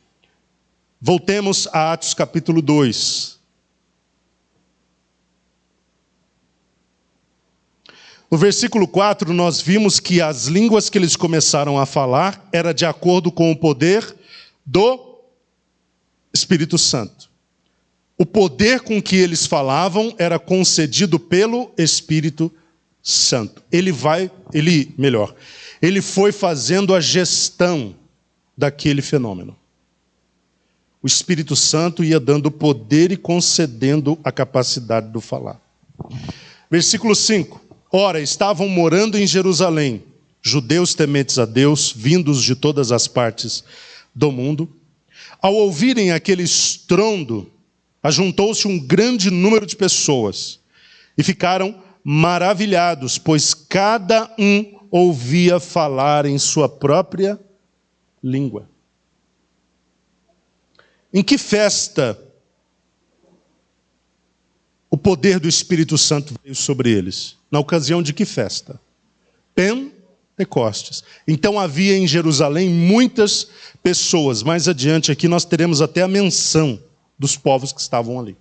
Voltemos a Atos capítulo 2. No versículo 4, nós vimos que as línguas que eles começaram a falar era de acordo com o poder do Espírito Santo. O poder com que eles falavam era concedido pelo Espírito Santo. Ele foi fazendo a gestão daquele fenômeno. O Espírito Santo ia dando poder e concedendo a capacidade do falar. Versículo 5. Ora, estavam morando em Jerusalém, judeus tementes a Deus, vindos de todas as partes do mundo. Ao ouvirem aquele estrondo, ajuntou-se um grande número de pessoas e ficaram maravilhados, pois cada um ouvia falar em sua própria língua. Em que festa o poder do Espírito Santo veio sobre eles? Na ocasião de que festa? Pentecostes. Então havia em Jerusalém muitas pessoas. Mais adiante aqui nós teremos até a menção dos povos que estavam ali.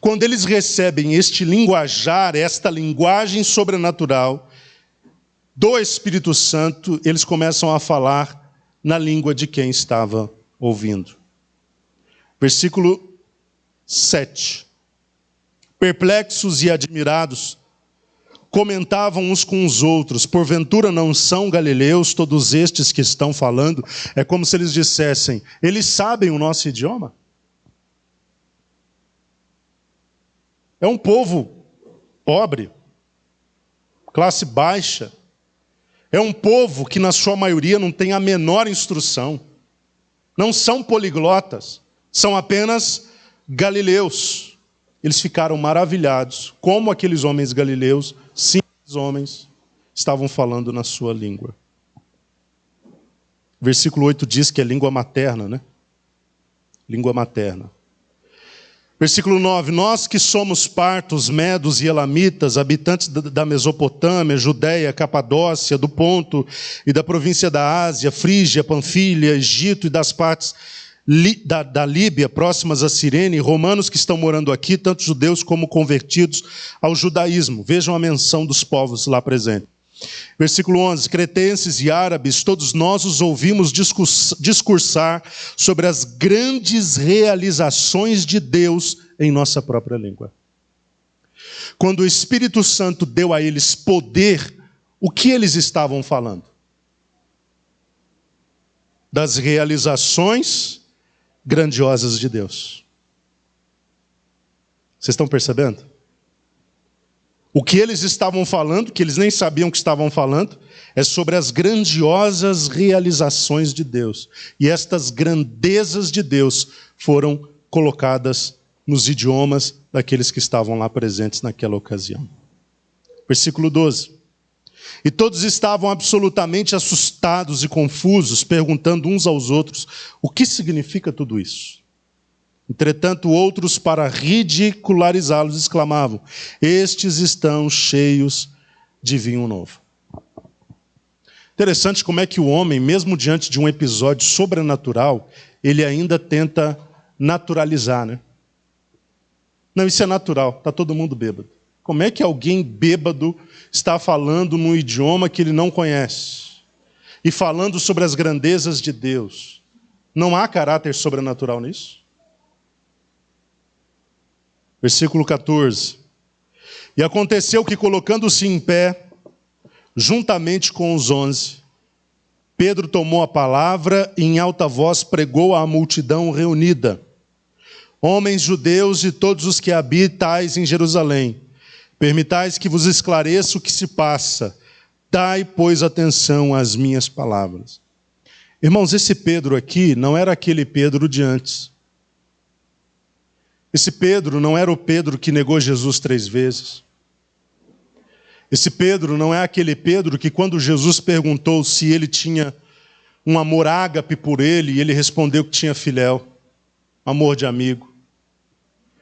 Quando eles recebem este linguajar, esta linguagem sobrenatural do Espírito Santo, eles começam a falar na língua de quem estava ouvindo. Versículo 7. Perplexos e admirados, comentavam uns com os outros: porventura não são galileus todos estes que estão falando? É como se eles dissessem: eles sabem o nosso idioma? É um povo pobre, classe baixa. É um povo que na sua maioria não tem a menor instrução. Não são poliglotas, são apenas galileus. Eles ficaram maravilhados como aqueles homens galileus, simples homens, estavam falando na sua língua. Versículo 8 diz que é língua materna, né? Língua materna. Versículo 9, nós que somos partos, medos e elamitas, habitantes da Mesopotâmia, Judéia, Capadócia, do Ponto e da província da Ásia, Frígia, Panfilha, Egito e das partes da Líbia, próximas a Cirene, romanos que estão morando aqui, tanto judeus como convertidos ao judaísmo. Vejam a menção dos povos lá presentes. Versículo 11, cretenses e árabes, todos nós os ouvimos discursar sobre as grandes realizações de Deus em nossa própria língua. Quando o Espírito Santo deu a eles poder, o que eles estavam falando? Das realizações grandiosas de Deus. Vocês estão percebendo? O que eles estavam falando, que eles nem sabiam que estavam falando, é sobre as grandiosas realizações de Deus. E estas grandezas de Deus foram colocadas nos idiomas daqueles que estavam lá presentes naquela ocasião. Versículo 12. E todos estavam absolutamente assustados e confusos, perguntando uns aos outros: o que significa tudo isso? Entretanto, outros, para ridicularizá-los, exclamavam: estes estão cheios de vinho novo. Interessante como é que o homem, mesmo diante de um episódio sobrenatural, ele ainda tenta naturalizar, né? Não, isso é natural, está todo mundo bêbado. Como é que alguém bêbado está falando num idioma que ele não conhece? E falando sobre as grandezas de Deus? Não há caráter sobrenatural nisso? Versículo 14. E aconteceu que, colocando-se em pé, juntamente com os 11, Pedro tomou a palavra e em alta voz pregou à multidão reunida: homens judeus e todos os que habitais em Jerusalém, permitais que vos esclareça o que se passa. Dai, pois, atenção às minhas palavras. Irmãos, esse Pedro aqui não era aquele Pedro de antes. Esse Pedro não era o Pedro que negou Jesus 3 vezes. Esse Pedro não é aquele Pedro que, quando Jesus perguntou se ele tinha um amor ágape por ele, ele respondeu que tinha filéu, amor de amigo.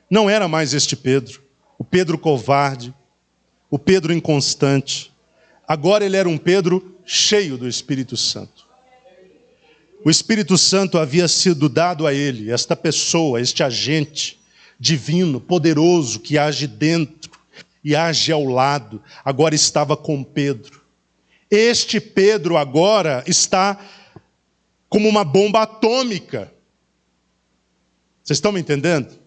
Não era mais este Pedro, o Pedro covarde, o Pedro inconstante. Agora ele era um Pedro cheio do Espírito Santo. O Espírito Santo havia sido dado a ele, esta pessoa, este agente divino, poderoso, que age dentro e age ao lado, agora estava com Pedro. Este Pedro agora está como uma bomba atômica. Vocês estão me entendendo?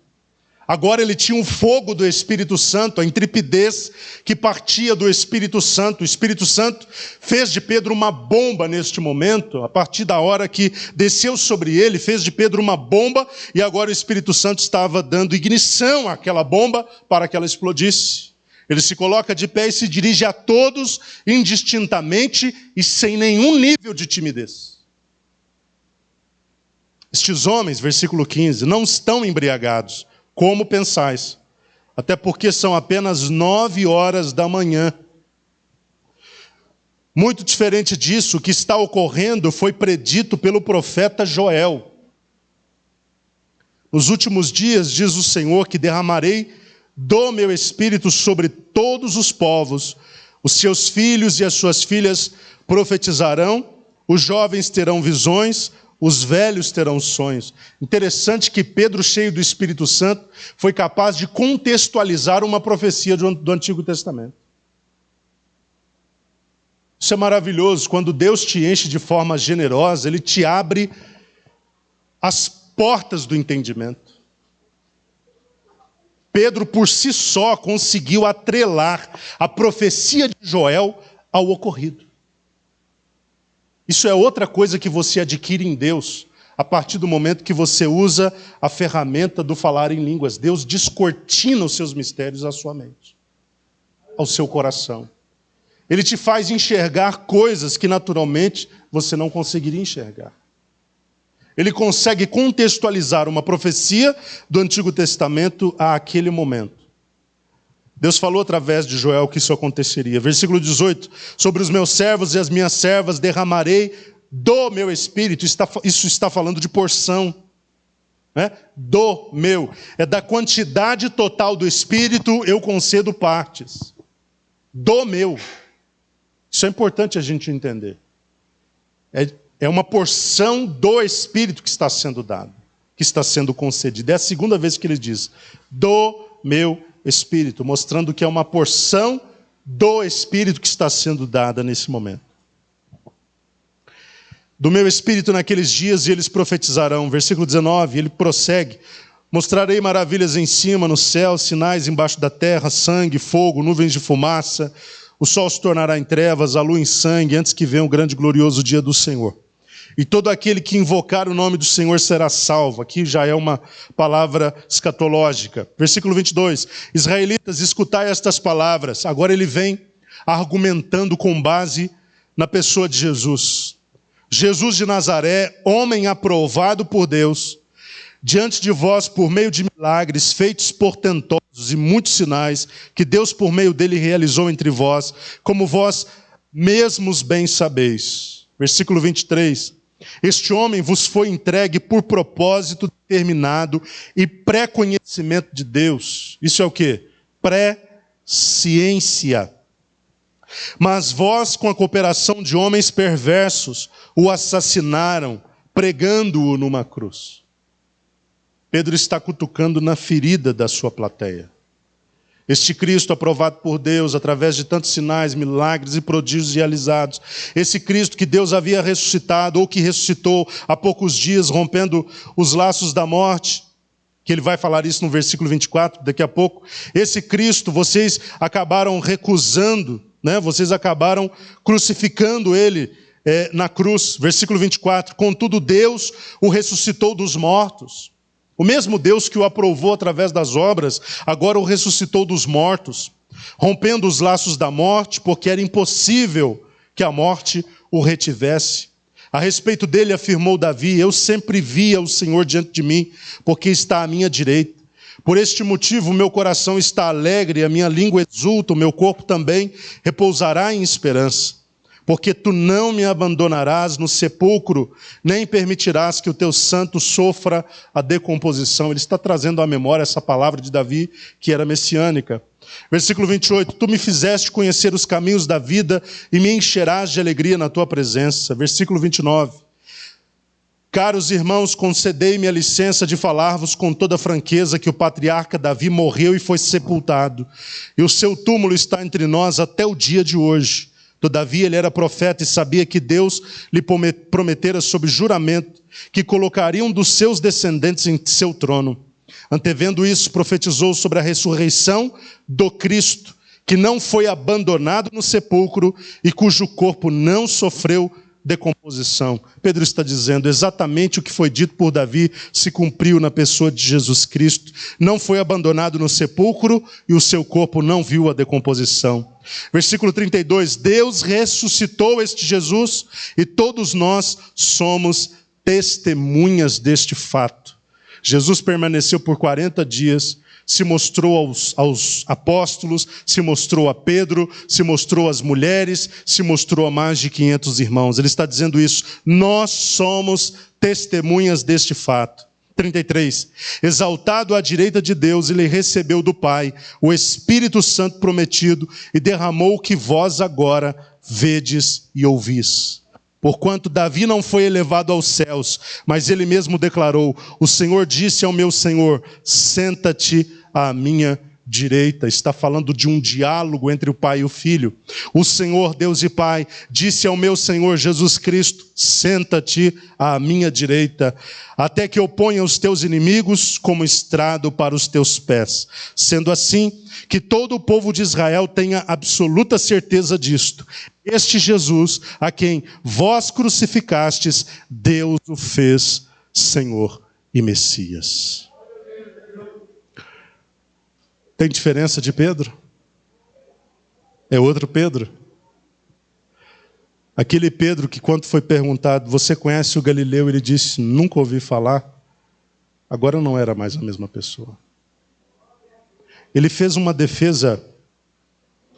Agora ele tinha um fogo do Espírito Santo, a intrepidez que partia do Espírito Santo. O Espírito Santo fez de Pedro uma bomba neste momento, a partir da hora que desceu sobre ele, fez de Pedro uma bomba, e agora o Espírito Santo estava dando ignição àquela bomba para que ela explodisse. Ele se coloca de pé e se dirige a todos indistintamente e sem nenhum nível de timidez. Estes homens, versículo 15, não estão embriagados, como pensais, até porque são apenas 9 horas da manhã. Muito diferente disso, o que está ocorrendo foi predito pelo profeta Joel. Nos últimos dias, diz o Senhor, que derramarei do meu espírito sobre todos os povos. Os seus filhos e as suas filhas profetizarão, os jovens terão visões, os velhos terão sonhos. Interessante que Pedro, cheio do Espírito Santo, foi capaz de contextualizar uma profecia do Antigo Testamento. Isso é maravilhoso. Quando Deus te enche de forma generosa, Ele te abre as portas do entendimento. Pedro, por si só, conseguiu atrelar a profecia de Joel ao ocorrido. Isso é outra coisa que você adquire em Deus, a partir do momento que você usa a ferramenta do falar em línguas. Deus descortina os seus mistérios à sua mente, ao seu coração. Ele te faz enxergar coisas que naturalmente você não conseguiria enxergar. Ele consegue contextualizar uma profecia do Antigo Testamento àquele momento. Deus falou através de Joel que isso aconteceria. Versículo 18, sobre os meus servos e as minhas servas derramarei do meu espírito. Isso está falando de porção. Né? Do meu. É da quantidade total do espírito eu concedo partes. Do meu. Isso é importante a gente entender. É uma porção do Espírito que está sendo dado, que está sendo concedida. É a segunda vez que ele diz, do meu Espírito, mostrando que é uma porção do Espírito que está sendo dada nesse momento. Do meu Espírito naqueles dias e eles profetizarão. Versículo 19, ele prossegue. Mostrarei maravilhas em cima, no céu, sinais embaixo da terra, sangue, fogo, nuvens de fumaça. O sol se tornará em trevas, a lua em sangue, antes que venha o grande e glorioso dia do Senhor. E todo aquele que invocar o nome do Senhor será salvo. Aqui já é uma palavra escatológica. Versículo 22. Israelitas, escutai estas palavras. Agora ele vem argumentando com base na pessoa de Jesus. Jesus de Nazaré, homem aprovado por Deus, diante de vós por meio de milagres feitos portentosos e muitos sinais que Deus por meio dele realizou entre vós, como vós mesmos bem sabeis. Versículo 23. Este homem vos foi entregue por propósito determinado e pré-conhecimento de Deus. Isso é o quê? Pré-ciência. Mas vós, com a cooperação de homens perversos, o assassinaram, pregando-o numa cruz. Pedro está cutucando na ferida da sua plateia. Este Cristo aprovado por Deus através de tantos sinais, milagres e prodígios realizados. Esse Cristo que Deus havia ressuscitado ou que ressuscitou há poucos dias, rompendo os laços da morte, que ele vai falar isso no versículo 24, daqui a pouco. Esse Cristo vocês acabaram recusando, né? Vocês acabaram crucificando ele na cruz. Versículo 24, contudo Deus o ressuscitou dos mortos. O mesmo Deus que o aprovou através das obras, agora o ressuscitou dos mortos, rompendo os laços da morte, porque era impossível que a morte o retivesse. A respeito dele afirmou Davi, eu sempre via o Senhor diante de mim, porque está à minha direita. Por este motivo o meu coração está alegre, a minha língua exulta, o meu corpo também repousará em esperança. Porque tu não me abandonarás no sepulcro, nem permitirás que o teu santo sofra a decomposição. Ele está trazendo à memória essa palavra de Davi, que era messiânica. Versículo 28, tu me fizeste conhecer os caminhos da vida e me encherás de alegria na tua presença. Versículo 29, caros irmãos, concedei-me a licença de falar-vos com toda franqueza que o patriarca Davi morreu e foi sepultado, e o seu túmulo está entre nós até o dia de hoje. Todavia ele era profeta e sabia que Deus lhe prometera sob juramento que colocaria um dos seus descendentes em seu trono. Antevendo isso, profetizou sobre a ressurreição do Cristo, que não foi abandonado no sepulcro e cujo corpo não sofreu decomposição. Pedro está dizendo exatamente o que foi dito por Davi se cumpriu na pessoa de Jesus Cristo. Não foi abandonado no sepulcro e o seu corpo não viu a decomposição. Versículo 32, Deus ressuscitou este Jesus e todos nós somos testemunhas deste fato. Jesus permaneceu por 40 dias, se mostrou aos apóstolos, se mostrou a Pedro, se mostrou às mulheres, se mostrou a mais de 500 irmãos. Ele está dizendo isso, nós somos testemunhas deste fato. 33. Exaltado à direita de Deus, ele recebeu do Pai o Espírito Santo prometido e derramou o que vós agora vedes e ouvis. Porquanto Davi não foi elevado aos céus, mas ele mesmo declarou: o Senhor disse ao meu Senhor, senta-te à minha direita. Está falando de um diálogo entre o Pai e o Filho. O Senhor, Deus e Pai, disse ao meu Senhor Jesus Cristo, senta-te à minha direita, até que eu ponha os teus inimigos como estrado para os teus pés. Sendo assim, que todo o povo de Israel tenha absoluta certeza disto. Este Jesus, a quem vós crucificastes, Deus o fez Senhor e Messias. Tem diferença de Pedro? É outro Pedro? Aquele Pedro que, quando foi perguntado, você conhece o Galileu? Ele disse, nunca ouvi falar. Agora não era mais a mesma pessoa. Ele fez uma defesa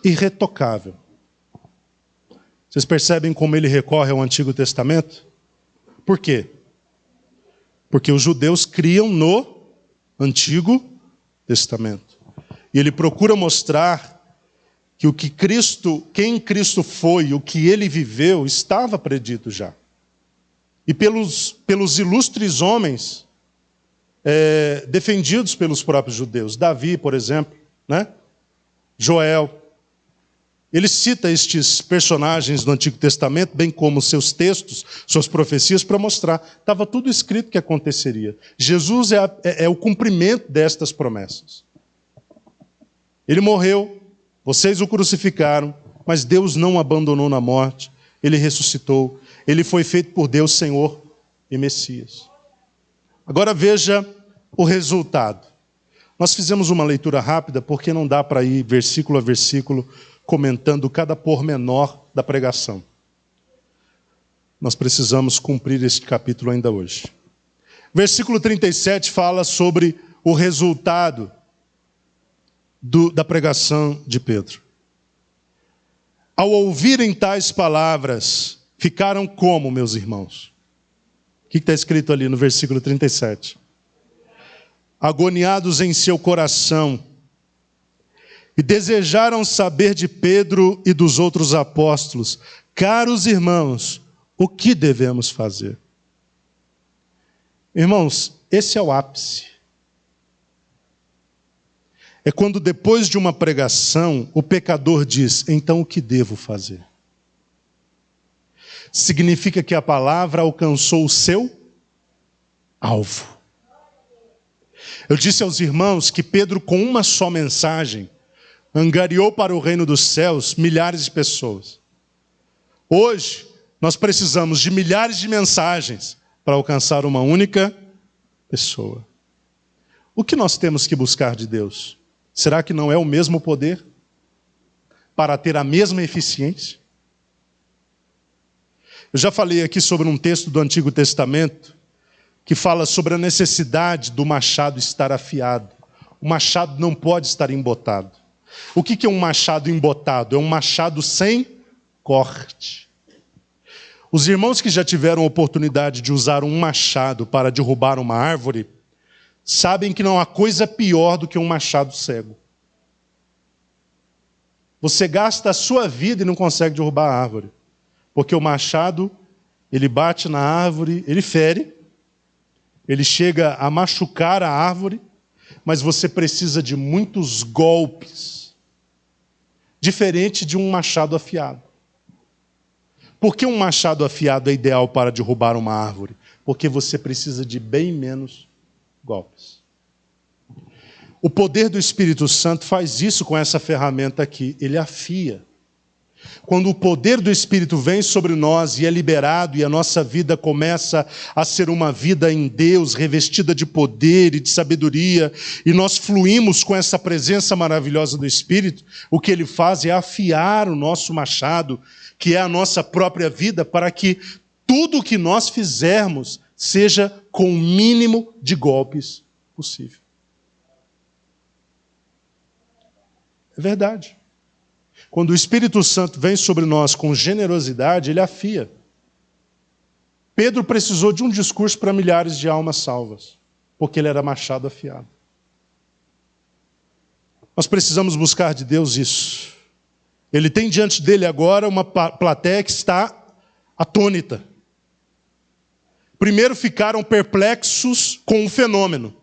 irretocável. Vocês percebem como ele recorre ao Antigo Testamento? Por quê? Porque os judeus criam no Antigo Testamento. E ele procura mostrar que o que Cristo, quem Cristo foi, o que ele viveu, estava predito já. E pelos ilustres homens defendidos pelos próprios judeus. Davi, por exemplo, né? Joel. Ele cita estes personagens do Antigo Testamento, bem como seus textos, suas profecias, para mostrar. Estava tudo escrito que aconteceria. Jesus é o cumprimento destas promessas. Ele morreu, vocês o crucificaram, mas Deus não o abandonou na morte. Ele ressuscitou. Ele foi feito por Deus Senhor e Messias. Agora veja o resultado. Nós fizemos uma leitura rápida, porque não dá para ir versículo a versículo, comentando cada pormenor da pregação. Nós precisamos cumprir este capítulo ainda hoje. Versículo 37 fala sobre o resultado da pregação de Pedro. Ao ouvirem tais palavras, ficaram como, meus irmãos? O que está escrito ali no versículo 37? Agoniados em seu coração, e desejaram saber de Pedro e dos outros apóstolos, caros irmãos, o que devemos fazer? Irmãos, esse é o ápice. É quando depois de uma pregação, o pecador diz, então o que devo fazer? Significa que a palavra alcançou o seu alvo. Eu disse aos irmãos que Pedro, com uma só mensagem, angariou para o reino dos céus milhares de pessoas. Hoje, nós precisamos de milhares de mensagens para alcançar uma única pessoa. O que nós temos que buscar de Deus? Será que não é o mesmo poder? Para ter a mesma eficiência? Eu já falei aqui sobre um texto do Antigo Testamento que fala sobre a necessidade do machado estar afiado. O machado não pode estar embotado. O que é um machado embotado? É um machado sem corte. Os irmãos que já tiveram a oportunidade de usar um machado para derrubar uma árvore, sabem que não há coisa pior do que um machado cego. Você gasta a sua vida e não consegue derrubar a árvore. Porque o machado, ele bate na árvore, ele fere, ele chega a machucar a árvore, mas você precisa de muitos golpes. Diferente de um machado afiado. Por que um machado afiado é ideal para derrubar uma árvore? Porque você precisa de bem menos golpes. O poder do Espírito Santo faz isso com essa ferramenta aqui. Ele afia. Quando o poder do Espírito vem sobre nós e é liberado e a nossa vida começa a ser uma vida em Deus, revestida de poder e de sabedoria, e nós fluímos com essa presença maravilhosa do Espírito, o que ele faz é afiar o nosso machado, que é a nossa própria vida, para que tudo o que nós fizermos seja com o mínimo de golpes possível. É verdade. Quando o Espírito Santo vem sobre nós com generosidade, ele afia. Pedro precisou de um discurso para milhares de almas salvas. porque ele era machado afiado. Nós precisamos buscar de Deus isso. Ele tem diante dele agora uma plateia que está atônita. Primeiro, ficaram perplexos com o fenômeno.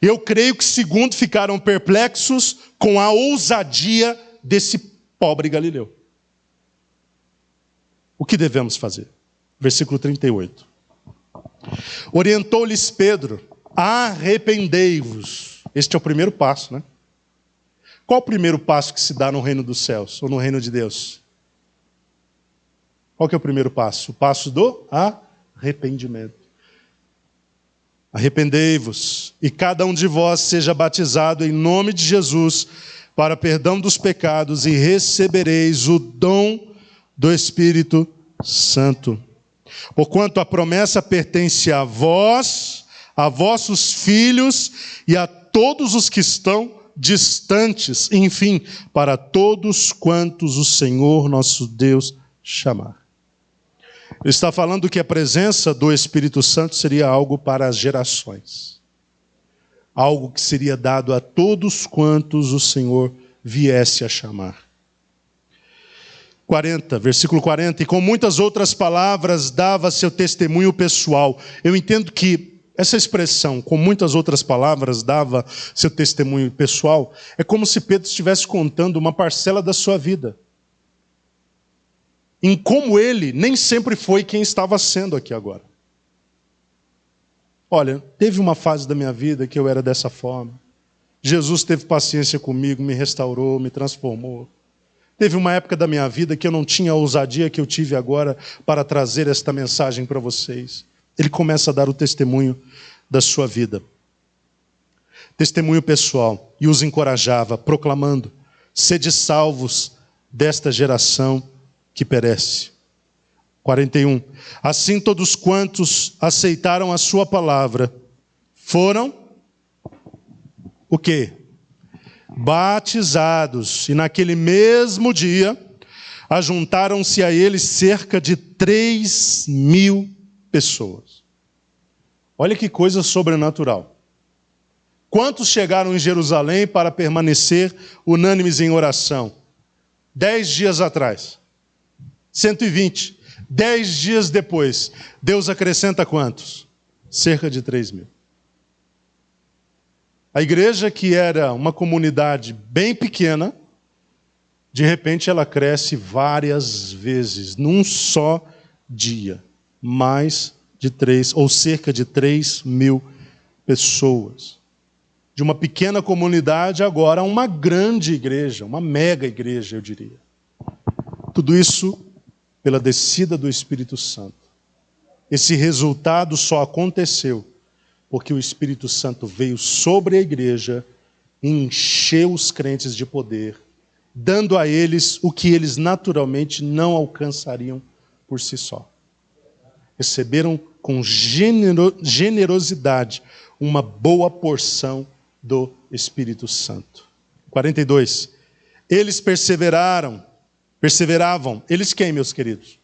Eu creio que, segundo, ficaram perplexos com a ousadia desse pobre galileu. O que devemos fazer? Versículo 38. Orientou-lhes Pedro: arrependei-vos. Este é o primeiro passo, né? Qual o primeiro passo que se dá no reino dos céus, ou no reino de Deus? Qual que é o primeiro passo? O passo do arrependimento. Arrependei-vos, e cada um de vós seja batizado em nome de Jesus, para perdão dos pecados, e recebereis o dom do Espírito Santo. Porquanto a promessa pertence a vós, a vossos filhos, e a todos os que estão distantes, enfim, para todos quantos o Senhor nosso Deus chamar. Ele está falando que a presença do Espírito Santo seria algo para as gerações. Algo que seria dado a todos quantos o Senhor viesse a chamar. 40, versículo 40. E com muitas outras palavras dava seu testemunho pessoal. Eu entendo que essa expressão, com muitas outras palavras, dava seu testemunho pessoal, é como se Pedro estivesse contando uma parcela da sua vida. Em como ele nem sempre foi quem estava sendo aqui agora. Olha, teve uma fase da minha vida que eu era dessa forma. Jesus teve paciência comigo, me restaurou, me transformou. Teve uma época da minha vida que eu não tinha a ousadia que eu tive agora para trazer esta mensagem para vocês. Ele começa a dar o testemunho da sua vida. Testemunho pessoal. E os encorajava, proclamando: sede salvos desta geração que perece. 41. Assim todos quantos aceitaram a sua palavra foram o quê? Batizados. E naquele mesmo dia ajuntaram-se a eles cerca de 3.000 pessoas. Olha que coisa sobrenatural. Quantos chegaram em Jerusalém para permanecer unânimes em oração? 10 dias atrás. 120. 10 dias depois. Deus acrescenta quantos? Cerca de 3.000. A igreja, que era uma comunidade bem pequena, de repente ela cresce várias vezes, num só dia. Mais de 3, ou cerca de 3.000 pessoas. De uma pequena comunidade, agora uma grande igreja, uma mega igreja, eu diria. Tudo isso pela descida do Espírito Santo. Esse resultado só aconteceu porque o Espírito Santo veio sobre a igreja e encheu os crentes de poder, dando a eles o que eles naturalmente não alcançariam por si só. Receberam com generosidade uma boa porção do Espírito Santo. 42. Eles perseveravam. Eles quem, meus queridos?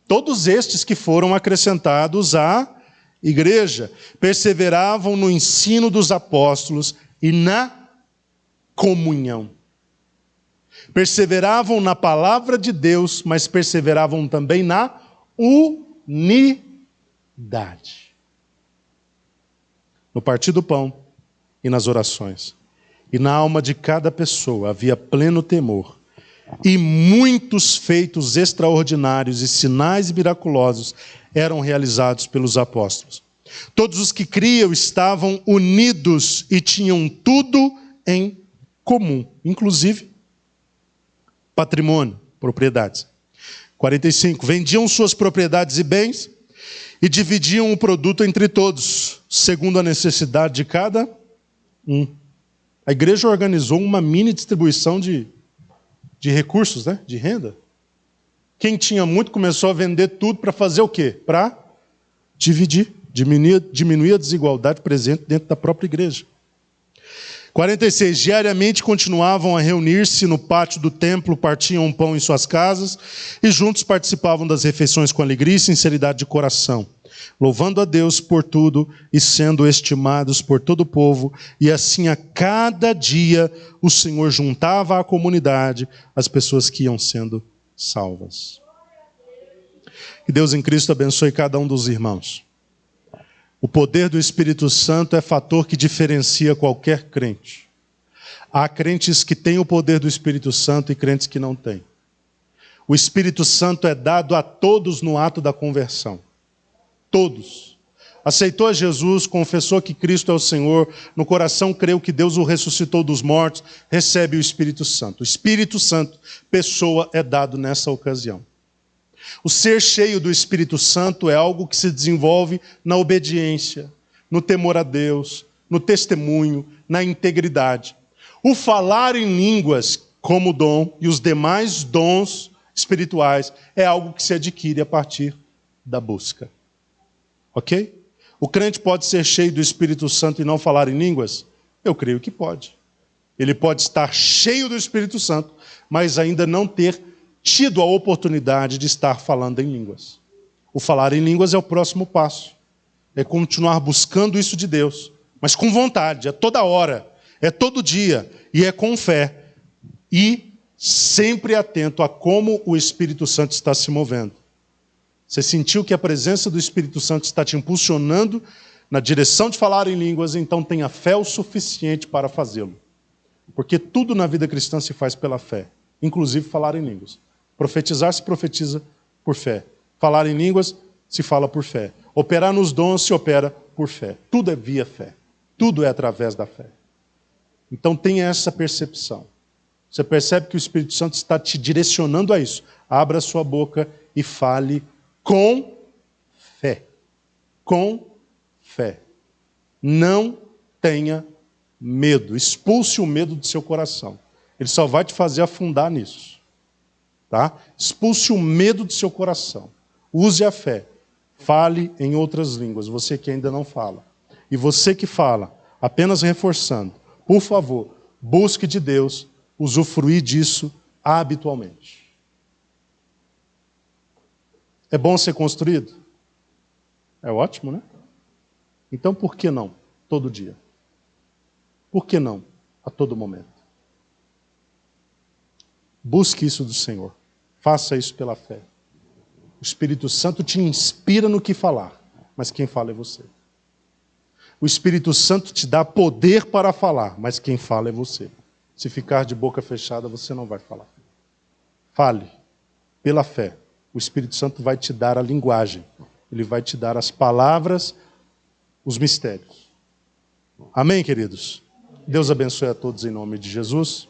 Todos estes que foram acrescentados à igreja. Perseveravam no ensino dos apóstolos e na comunhão. Perseveravam na palavra de Deus, mas perseveravam também na unidade. No partir do pão e nas orações. E na alma de cada pessoa havia pleno temor. E muitos feitos extraordinários e sinais miraculosos eram realizados pelos apóstolos. Todos os que criam estavam unidos e tinham tudo em comum, inclusive patrimônio, propriedades. 45. Vendiam suas propriedades e bens e dividiam o produto entre todos, segundo a necessidade de cada um. A igreja organizou uma mini distribuição de recursos, né? De renda. Quem tinha muito começou a vender tudo para fazer o quê? Para dividir, diminuir a desigualdade presente dentro da própria igreja. 46. Diariamente continuavam a reunir-se no pátio do templo, partiam pão em suas casas e juntos participavam das refeições com alegria e sinceridade de coração, louvando a Deus por tudo e sendo estimados por todo o povo. E assim a cada dia o Senhor juntava à comunidade as pessoas que iam sendo salvas. Que Deus em Cristo abençoe cada um dos irmãos. O poder do Espírito Santo é fator que diferencia qualquer crente. Há crentes que têm o poder do Espírito Santo e crentes que não têm. O Espírito Santo é dado a todos no ato da conversão. Todos. Aceitou a Jesus, confessou que Cristo é o Senhor, no coração creu que Deus o ressuscitou dos mortos, recebe o Espírito Santo. O Espírito Santo, pessoa, é dado nessa ocasião. O ser cheio do Espírito Santo é algo que se desenvolve na obediência, no temor a Deus, no testemunho, na integridade. O falar em línguas como dom e os demais dons espirituais é algo que se adquire a partir da busca. Ok? O crente pode ser cheio do Espírito Santo e não falar em línguas? Eu creio que pode. Ele pode estar cheio do Espírito Santo, mas ainda não ter tido a oportunidade de estar falando em línguas. O falar em línguas é o próximo passo. É continuar buscando isso de Deus, mas com vontade, é toda hora, é todo dia, e é com fé. E sempre atento a como o Espírito Santo está se movendo. Você sentiu que a presença do Espírito Santo está te impulsionando na direção de falar em línguas, então tenha fé o suficiente para fazê-lo. Porque tudo na vida cristã se faz pela fé, inclusive falar em línguas. Profetizar se profetiza por fé. Falar em línguas se fala por fé. Operar nos dons se opera por fé. Tudo é via fé. Tudo é através da fé. Então tenha essa percepção. Você percebe que o Espírito Santo está te direcionando a isso. Abra sua boca e fale com fé. Com fé. Não tenha medo. Expulse o medo do seu coração. Ele só vai te fazer afundar nisso. Tá? Expulse o medo do seu coração. Use a fé. Fale em outras línguas. Você que ainda não fala. E você que fala, apenas reforçando. Por favor, busque de Deus usufruir disso habitualmente. É bom ser construído? É ótimo, né? Então por que não todo dia? Por que não a todo momento? Busque isso do Senhor. Faça isso pela fé. O Espírito Santo te inspira no que falar, mas quem fala é você. O Espírito Santo te dá poder para falar, mas quem fala é você. Se ficar de boca fechada, você não vai falar. Fale pela fé. O Espírito Santo vai te dar a linguagem. Ele vai te dar as palavras, os mistérios. Amém, queridos? Deus abençoe a todos em nome de Jesus.